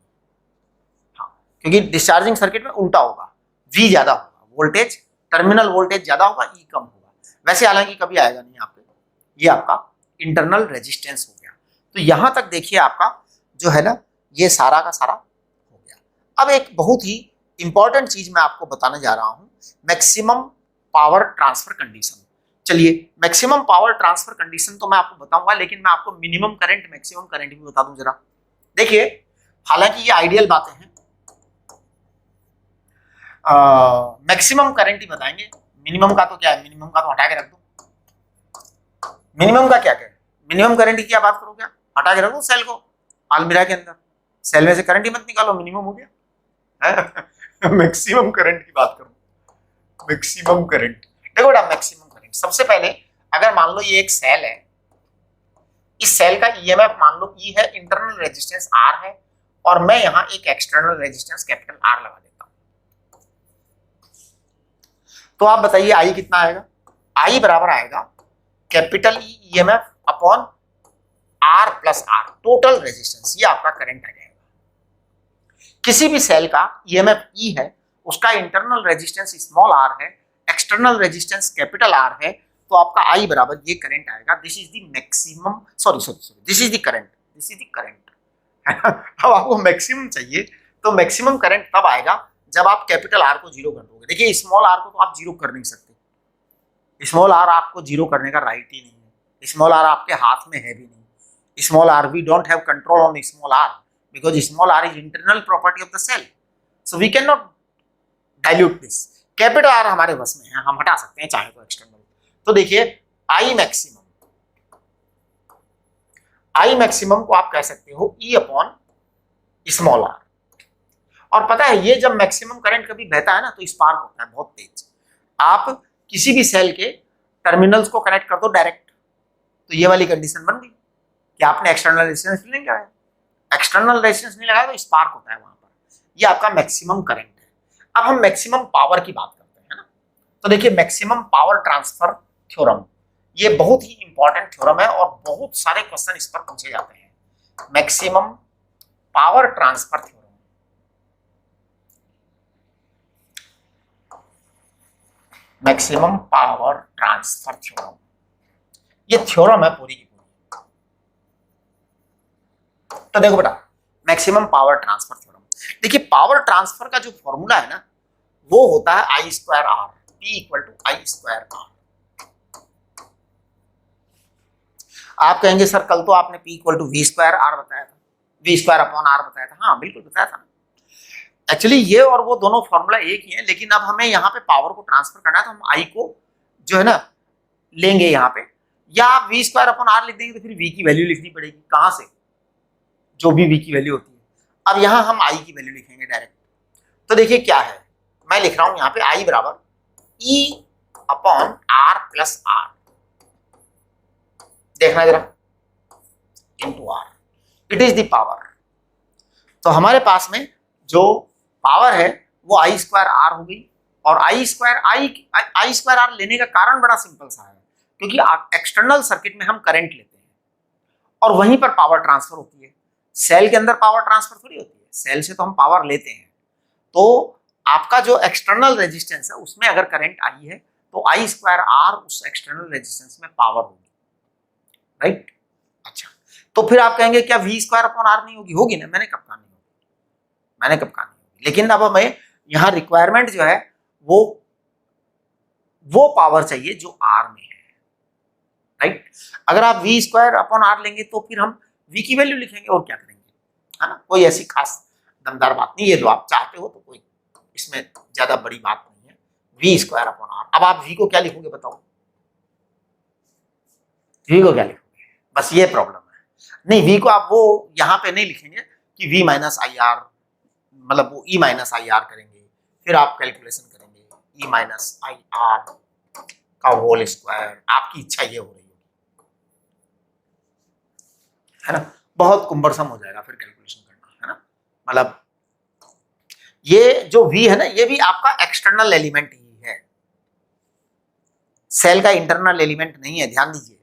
हाँ, क्योंकि डिस्चार्जिंग सर्किट में उल्टा होगा, V ज्यादा होगा, वोल्टेज टर्मिनल वोल्टेज ज्यादा होगा, E कम होगा। वैसे हालांकि कभी आएगा नहीं आपके, ये आपका इंटरनल रेजिस्टेंस हो गया। तो यहां तक देखिए आपका जो है ना ये सारा का सारा अब एक बहुत ही इंपॉर्टेंट चीज मैं आपको बताने जा रहा हूं, मैक्सिमम पावर ट्रांसफर कंडीशन। चलिए, मैक्सिमम पावर ट्रांसफर कंडीशन तो मैं आपको बताऊंगा, लेकिन मैं आपको मिनिमम करंट मैक्सिमम करंट भी बता दूं जरा। देखिए, हालांकि ये आइडियल बातें हैं, मैक्सिमम करंट ही बताएंगे। मिनिमम का तो क्या है, मिनिमम का तो हटा के रख दो। मिनिमम का क्या है, मिनिमम करंट की क्या बात करो, क्या हटा के रख दो सेल को अलमीरा के अंदर, सेल में से करंट ही मत निकालो, मिनिमम हो गया। मैक्सिमम करंट की बात करो, मैक्सिमम करंट। देखो बेटा, मैक्सिमम करंट सबसे पहले, अगर मान लो ये एक सेल है, इस सेल का ईएमएफ मान लो ई है, इंटरनल रेजिस्टेंस आर है, और मैं यहां एक एक्सटर्नल रेजिस्टेंस कैपिटल आर लगा देता हूं। तो आप बताइए आई कितना आएगा, आई बराबर आएगा capital E EMF upon R plus R, total resistance, ये आपका करंट आ जाएगा। किसी भी सेल का ईएमएफ ई है, उसका इंटरनल रेजिस्टेंस स्मॉल आर है, एक्सटर्नल रेजिस्टेंस कैपिटल आर है, तो आपका आई बराबर ये करंट आएगा। This is the maximum, sorry this is the current, this is the current. अब आपको मैक्सिमम चाहिए, तो मैक्सिमम करंट तब आएगा जब आप कैपिटल आर को जीरो कर दोगे। देखिए, स्मॉल आर को तो आप जीरो कर नहीं सकते, स्मॉल आर आपको जीरो करने का राइट ही नहीं है, स्मॉल आर आपके हाथ में है भी नहीं। Small R, we don't have control on small R because small r is internal property of the cell, so we cannot dilute this. Capital R हमारे बस में है, हम हटा सकते हैं चाहे तो एक्सटर्नल। तो देखिए, आई मैक्सिमम को आप कह सकते हो ई अपॉन स्मॉल आर। और पता है, ये जब मैक्सिमम करंट कभी बहता है ना, तो स्पार्क होता है बहुत तेज। आप किसी भी सेल के टर्मिनल्स को कनेक्ट कर दो डायरेक्ट, तो ये वाली कंडीशन बन गई कि आपने एक्सटर्नल रेजिस्टेंस नहीं लगाया, एक्सटर्नल रेजिस्टेंस नहीं लगाया तो स्पार्क होता है वहां पर। ये आपका मैक्सिमम करंट है। अब हम मैक्सिमम पावर की बात करते हैं ना, तो देखिए, मैक्सिमम पावर ट्रांसफर थ्योरम, ये बहुत ही इंपॉर्टेंट थ्योरम है और बहुत सारे क्वेश्चन इस पर पूछे जाते हैं। Maximum power transfer theorem, maximum power transfer theorem, ये थ्योरम है पूरी की पूरी। तो देखो बेटा, मैक्सिमम पावर ट्रांसफर थ्योरम, देखिए पावर ट्रांसफर का जो फॉर्मूला है ना, वो होता है I square R, P equal to I square R. आप कहेंगे सर कल तो आपने P equal to V square R बताया था, वी स्क्वायर अपॉन आर बताया था। हाँ बिल्कुल बताया था। एक्चुअली ये और वो दोनों फॉर्मूला एक ही है, लेकिन अब हमें यहाँ पे पावर को ट्रांसफर करना है, तो हम आई को जो है ना लेंगे यहाँ पे, या आप वी स्क्वायर अपॉन आर लिख देंगे तो फिर वी की वैल्यू लिखनी पड़ेगी, कहाँ से, जो भी वी की वैल्यू होती है। अब यहाँ हम आई की वैल्यू लिखेंगे डायरेक्ट। तो देखिए क्या है, मैं लिख रहा हूं यहाँ पे आई बराबर E upon R plus R, देखना जरा, into R, it is the power. तो हमारे पास में जो पावर है वो आई स्क्वायर आर हो गई। और आई स्क्वायर आर लेने का कारण बड़ा सिंपल सा है, क्योंकि एक्सटर्नल सर्किट में हम करंट लेते हैं और वहीं पर पावर ट्रांसफर होती है। सेल के अंदर पावर ट्रांसफर थोड़ी होती है, सेल से तो हम पावर लेते हैं। तो आपका जो एक्सटर्नल रेजिस्टेंस है उसमें अगर करंट आई है, तो आई स्क्वायर आर उस एक्सटर्नल रेजिस्टेंस में पावर होगी, राइट। अच्छा, तो फिर आप कहेंगे क्या वी स्क्वायर अपॉन आर नहीं होगी? होगी ना, मैंने कब कहा नहीं होगी, मैंने कब कहा नहीं होगी। लेकिन अब हमें यहाँ रिक्वायरमेंट जो है वो पावर चाहिए जो आर में है, राइट। अगर आप वी स्क्वायर अपॉन आर लेंगे तो फिर हम वी की वैल्यू लिखेंगे और क्या करेंगे, है ना। कोई ऐसी खास दमदार बात नहीं, ये जो आप चाहते हो तो कोई इसमें ज्यादा बड़ी बात नहीं है, वी स्क्वायर अपॉन आर। अब आप वी को क्या लिखोगे बताओ, वी को क्या लिखोगे, बस ये प्रॉब्लम है। नहीं, वी को आप वो यहाँ पे नहीं लिखेंगे कि वी माइनस आई आर, मतलब वो ई माइनस आई आर करेंगे, फिर आप कैलकुलेशन करेंगे ई माइनस आई आर का होल स्क्वायर, आपकी इच्छा ये हो रही होगी, है ना। बहुत कुंबरसम हो जाएगा फिर कैलकुलेशन करना, है ना। मतलब ये जो v है ना, ये भी आपका एक्सटर्नल एलिमेंट ही है, सेल का इंटरनल एलिमेंट नहीं है, ध्यान दीजिए,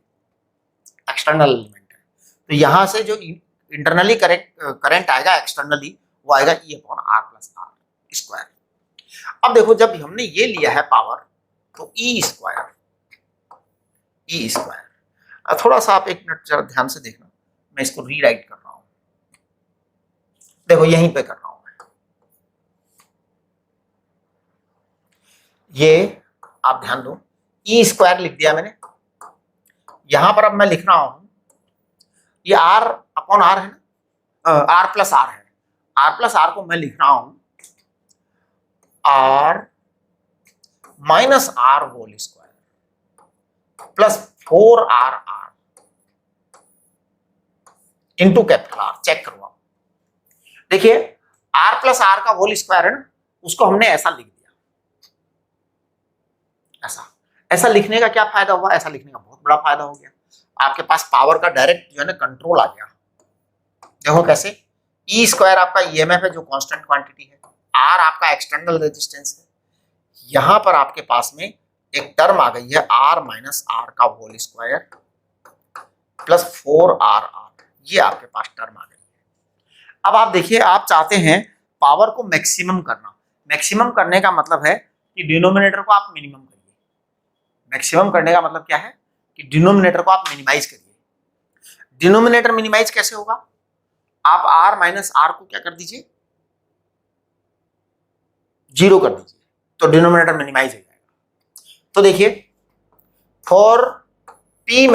एक्सटर्नल एलिमेंट है। तो यहां से जो इंटरनली करंट आएगा एक्सटर्नली, वो आएगा E upon R plus R square. अब देखो, जब हमने ये लिया है पावर, तो ई स्क्वायर, थोड़ा सा आप एक मिनट जरा ध्यान से देखना, मैं इसको रीराइट कर रहा हूं, देखो यहीं पे कर रहा हूं मैं, ये आप ध्यान दो, ई स्क्वायर लिख दिया मैंने। यहां पर अब मैं लिख रहा हूं, ये आर अपॉन आर है ना, आर प्लस आर है। आर प्लस आर को मैं लिख रहा हूं R minus R whole square plus 4RR into capital R. Check करो आप, देखिए आर प्लस आर का होल स्क्वायर है ना, उसको हमने ऐसा लिख दिया। ऐसा लिखने का क्या फायदा हुआ? ऐसा लिखने का बहुत बड़ा फायदा हो गया, आपके पास पावर का डायरेक्ट जो है ना कंट्रोल आ गया। देखो कैसे, ई स्क्वायर आपका ईएमएफ है जो कांस्टेंट क्वांटिटी है, आर आपका एक्सटर्नल रेजिस्टेंस है, यहां पर आपके पास में एक टर्म आ गई है आर माइनस आर का होल स्क्वायर प्लस 4RR, ये आपके पास टर्म आ गई है। अब आप देखिए, आप चाहते हैं पावर को मैक्सिमम करना। मैक्सिमम करने का मतलब है कि डिनोमिनेटर को आप मिनिमम करिए। मैक्सिमम करने का मतलब क्या है कि डिनोमिनेटर को आप मिनिमाइज करिए। डिनोमिनेटर मिनिमाइज कैसे होगा? आप आर माइनस आर को क्या कर दीजिए, 0 कर दीजिए, तो डिनोमिनेटर मिनिमाइज हो जाएगा। तो देखिए फॉर पी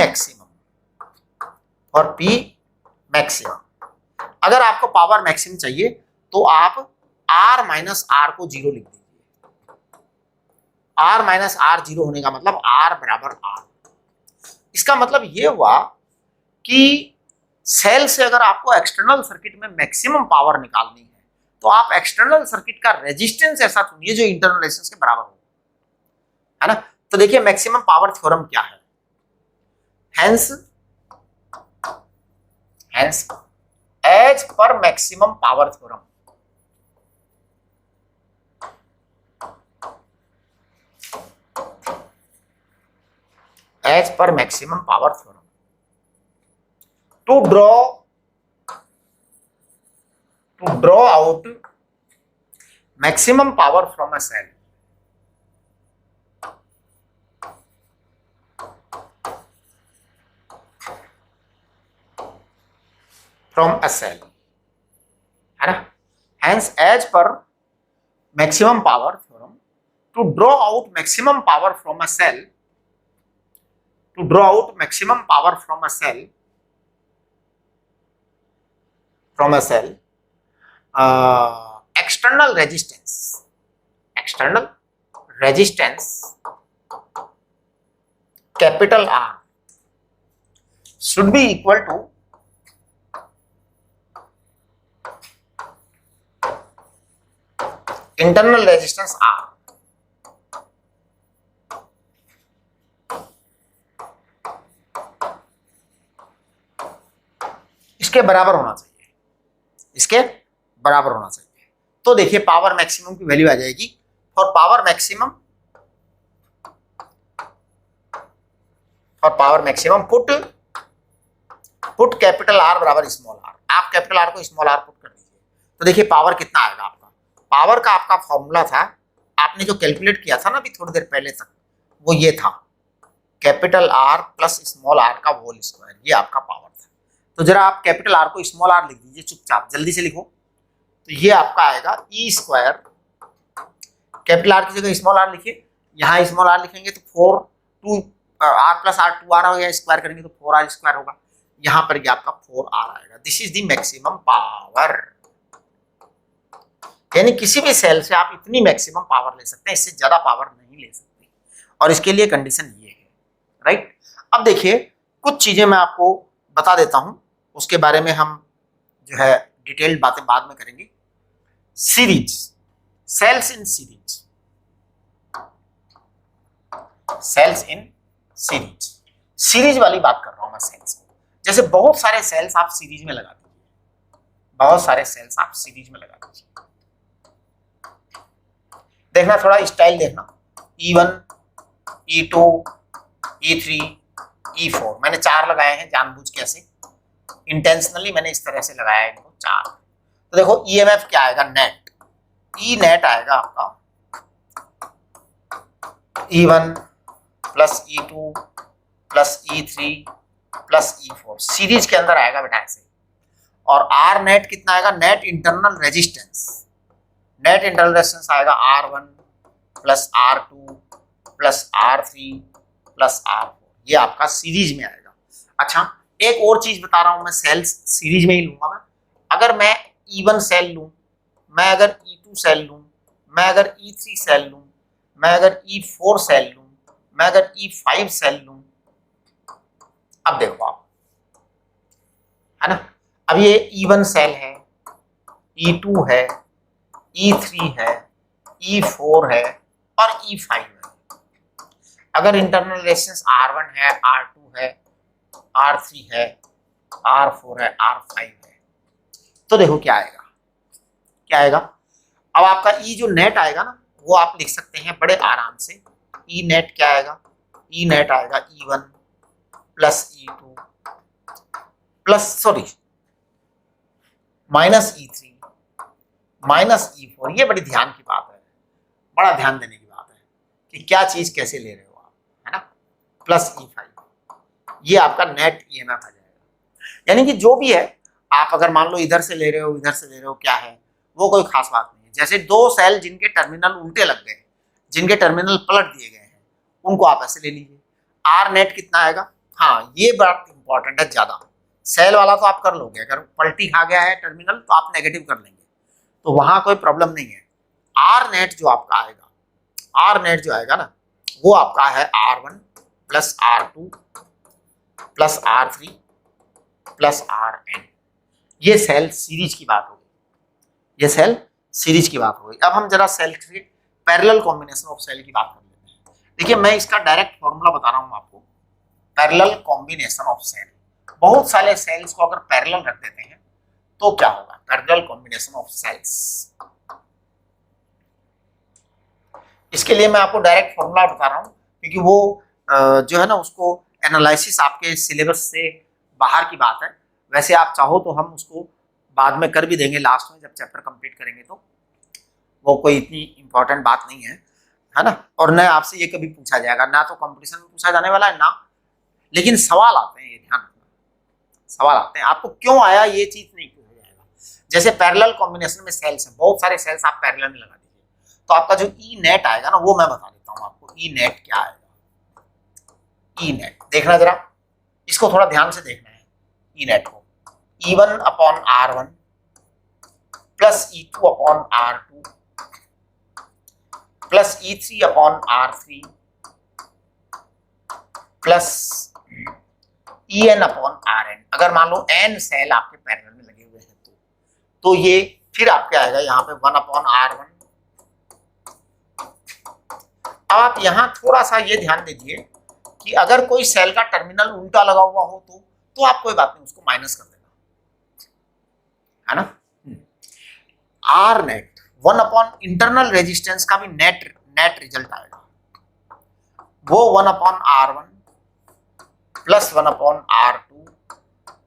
मैक्सिमम, अगर आपको पावर मैक्सिमम चाहिए तो आप आर माइनस आर को 0 लिख दीजिए। आर माइनस आर 0 होने का मतलब आर बराबर आर। इसका मतलब ये हुआ कि सेल से अगर आपको एक्सटर्नल सर्किट में मैक्सिमम पावर निकालनी है तो आप एक्सटर्नल सर्किट का रेजिस्टेंस ऐसा चुनिए जो इंटरनल रेजिस्टेंस के बराबर हो, है ना। तो देखिए मैक्सिमम पावर थ्योरम क्या है, hence as per maximum power theorem, as per maximum power theorem to draw out maximum power from a cell, है ना। Hence as per maximum power theorem to draw out maximum power from a cell, external resistance capital R should be equal to internal resistance R। इसके बराबर होना चाहिए, तो देखिए power maximum की value आ जाएगी। For power maximum put capital R बराबर small are. आप कैपिटल आर को स्मॉल आर पुट कर दीजिए, तो देखिए पावर कितना आएगा आपका। पावर का आपका फॉर्मूला था, आपने जो कैलकुलेट किया था ना अभी थोड़ी देर पहले तक, वो ये था capital R plus small R का होल स्क्वायर, ये आपका पावर था। तो जरा आप कैपिटल आर को स्मॉल आर लिख दीजिए चुपचाप, जल्दी से लिखो। तो ये आपका आएगा ई स्क्वायर, कैपिटल आर की जगह स्मॉल आर लिखिए, यहाँ स्मॉल आर लिखेंगे तो 2 आर प्लस आर 2R हो गया, स्क्वायर करेंगे तो 4R स्क्वायर होगा, यहाँ पर ये आपका 4R आएगा। This is the maximum power, यानी किसी भी सेल से आप इतनी मैक्सिमम पावर ले सकते हैं, इससे ज्यादा पावर नहीं ले सकते, और इसके लिए कंडीशन ये है, राइट। अब देखिए कुछ चीजें मैं आपको बता देता हूं, उसके बारे में हम जो है डिटेल्ड बातें बाद में करेंगे। सीरीज, सेल्स इन सीरीज वाली बात कर रहा हूं मैं सेल्स को। जैसे बहुत सारे सेल्स आप सीरीज में लगा दीजिए, देखना थोड़ा स्टाइल देखना, E1 E2 E3 E4 मैंने 4 लगाए हैं जानबूझ के, ऐसे इंटेंशनली मैंने इस तरह से लगाया है इनको 4। तो देखो ईएमएफ क्या आएगा, नेट, ई नेट आएगा आपका E1 plus E2 plus E3 plus E4 series के अंदर आएगा बेटा ऐसे। और आर नेट कितना आएगा, नेट इंटरनल रेजिस्टेंस आएगा R1 plus R2 plus R3 plus R4, ये आपका सीरीज में आएगा। अच्छा, एक और चीज बता रहा हूं मैं, सेल्स सीरीज में ही लूंगा मैं। अगर मैं E1 सेल लूं, मैं अगर E2 सेल लूं, मैं अगर E3 सेल लूं, मैं अगर E4 सेल लूं, मैं अगर E5 सेल लूं, अब देखो आप, है ना, अब ये E1 सेल है, E2 है, E3 है, E4 है और E5 है। अगर इंटरनल रेजिस्टेंस R1 है, R2 है, R3 है, R4 है, R5 है, तो देखो क्या आएगा, क्या आएगा। अब आपका E जो नेट आएगा ना, वो आप लिख सकते हैं बड़े आराम से। E नेट क्या आएगा, E नेट आएगा E1 plus E2 plus sorry minus E3 minus E4। ये बड़ी ध्यान की बात है, बड़ा ध्यान देने की बात है कि क्या चीज कैसे ले रहे हो आप, है ना, प्लस E5, ये आपका नेट ईएमएफ आ जाएगा। यानी कि जो भी है, आप अगर मान लो इधर से ले रहे हो, इधर से ले रहे हो, क्या है वो कोई खास बात नहीं है। जैसे दो सेल जिनके टर्मिनल उल्टे लग गए, जिनके टर्मिनल पलट दिए गए हैं, उनको आप ऐसे ले लीजिए। आर नेट कितना आएगा, हाँ ये बात इंपॉर्टेंट है ज्यादा। सेल वाला तो आप कर लोगे, अगर पलटी खा गया है टर्मिनल तो आप नेगेटिव कर लेंगे, तो वहां कोई प्रॉब्लम नहीं है। आर नेट जो आपका आएगा, आर नेट जो आएगा ना, वो आपका है R1 plus R2 plus R3 plus Rn। ये सेल सीरीज की बात होगी, ये सेल सीरीज की बात होगी। अब हम जरा सेल के पैरेलल कॉम्बिनेशन ऑफ सेल की बात कर लेते हैं। देखिए मैं इसका डायरेक्ट फॉर्मूला बता रहा हूं आपको, पैरेलल कॉम्बिनेशन ऑफ सेल। बहुत सारे सेल्स को अगर पैरेलल रख देते हैं तो क्या होगा, पैरेलल कॉम्बिनेशन ऑफ सेल्स। इसके लिए मैं आपको डायरेक्ट फॉर्मूला बता रहा हूं, क्योंकि वो जो है ना, उसको एनालिसिस आपके सिलेबस से बाहर की बात है। वैसे आप चाहो तो हम उसको बाद में कर भी देंगे, लास्ट में जब चैप्टर कंप्लीट करेंगे, तो वो कोई इतनी इंपॉर्टेंट बात नहीं है ना। और न आपसे ये कभी पूछा जाएगा, ना तो कंपटीशन में पूछा जाने वाला है ना, लेकिन सवाल आते हैं, ये ध्यान रखना, सवाल आते हैं। आपको क्यों आया ये चीज नहीं पूछा जाएगा। जैसे पैरेलल कॉम्बिनेशन में सेल्स है, बहुत सारे सेल्स आप पैरेलल में लगा दीजिए, तो आपका जो ई नेट आएगा ना, वो मैं बता देता हूँ आपको। ई नेट क्या आएगा, ई नेट देखना जरा, इसको थोड़ा ध्यान से देखना है। ई नेट को E1 upon R1 plus E2 upon R2 plus E3 upon R3 plus En upon Rn। अगर मान लो n सेल आपके पैरेलल में लगे हुए हैं तो ये फिर आपके आएगा यहाँ पे 1 अपॉन R1। अब आप यहाँ थोड़ा सा ये ध्यान दीजिए कि अगर कोई सेल का टर्मिनल उल्टा लगा हुआ हो तो आप कोई बात नहीं, उसको माइनस कर देना, है ना। R net 1 upon internal resistance का भी नेट रिजल्ट आएगा, वो 1 upon R1 plus 1 upon R2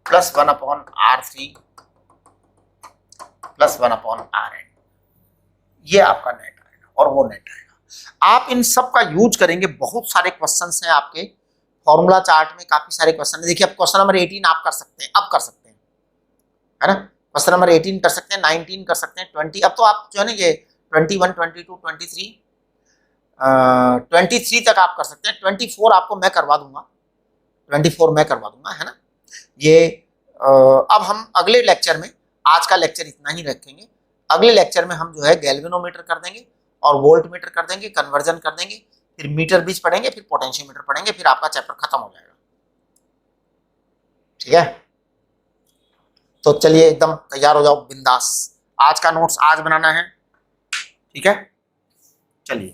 plus 1 upon R3 plus 1 upon Rn, ये आपका नेट आएगा और वो नेट आएगा। आप इन सब का यूज करेंगे, बहुत सारे क्वेश्चंस हैं आपके फॉर्मूला चार्ट में, काफी सारे क्वेश्चन है। देखिए अब क्वेश्चन नंबर 18 आप कर सकते हैं, अब कर सकते हैं, है ना। क्वेश्चन नंबर 18 कर सकते हैं, 19 कर सकते हैं, 20, अब तो आप जो है ना ये 21, 22, 23, 23 तक आप कर सकते हैं। 24 आपको मैं करवा दूंगा, 24 मैं करवा दूंगा, है ना। ये अब हम अगले लेक्चर में, आज का लेक्चर इतना ही रखेंगे, अगले लेक्चर में हम जो है गैल्वेनोमीटर कर देंगे और वोल्टमीटर कर देंगे, कन्वर्जन कर देंगे, फिर मीटर बीज पढ़ेंगे, फिर पोटेंशियोमीटर पढ़ेंगे, फिर आपका चैप्टर खत्म हो जाएगा। ठीक है, तो चलिए एकदम तैयार हो जाओ बिंदास। आज का नोट्स आज बनाना है, ठीक है, चलिए।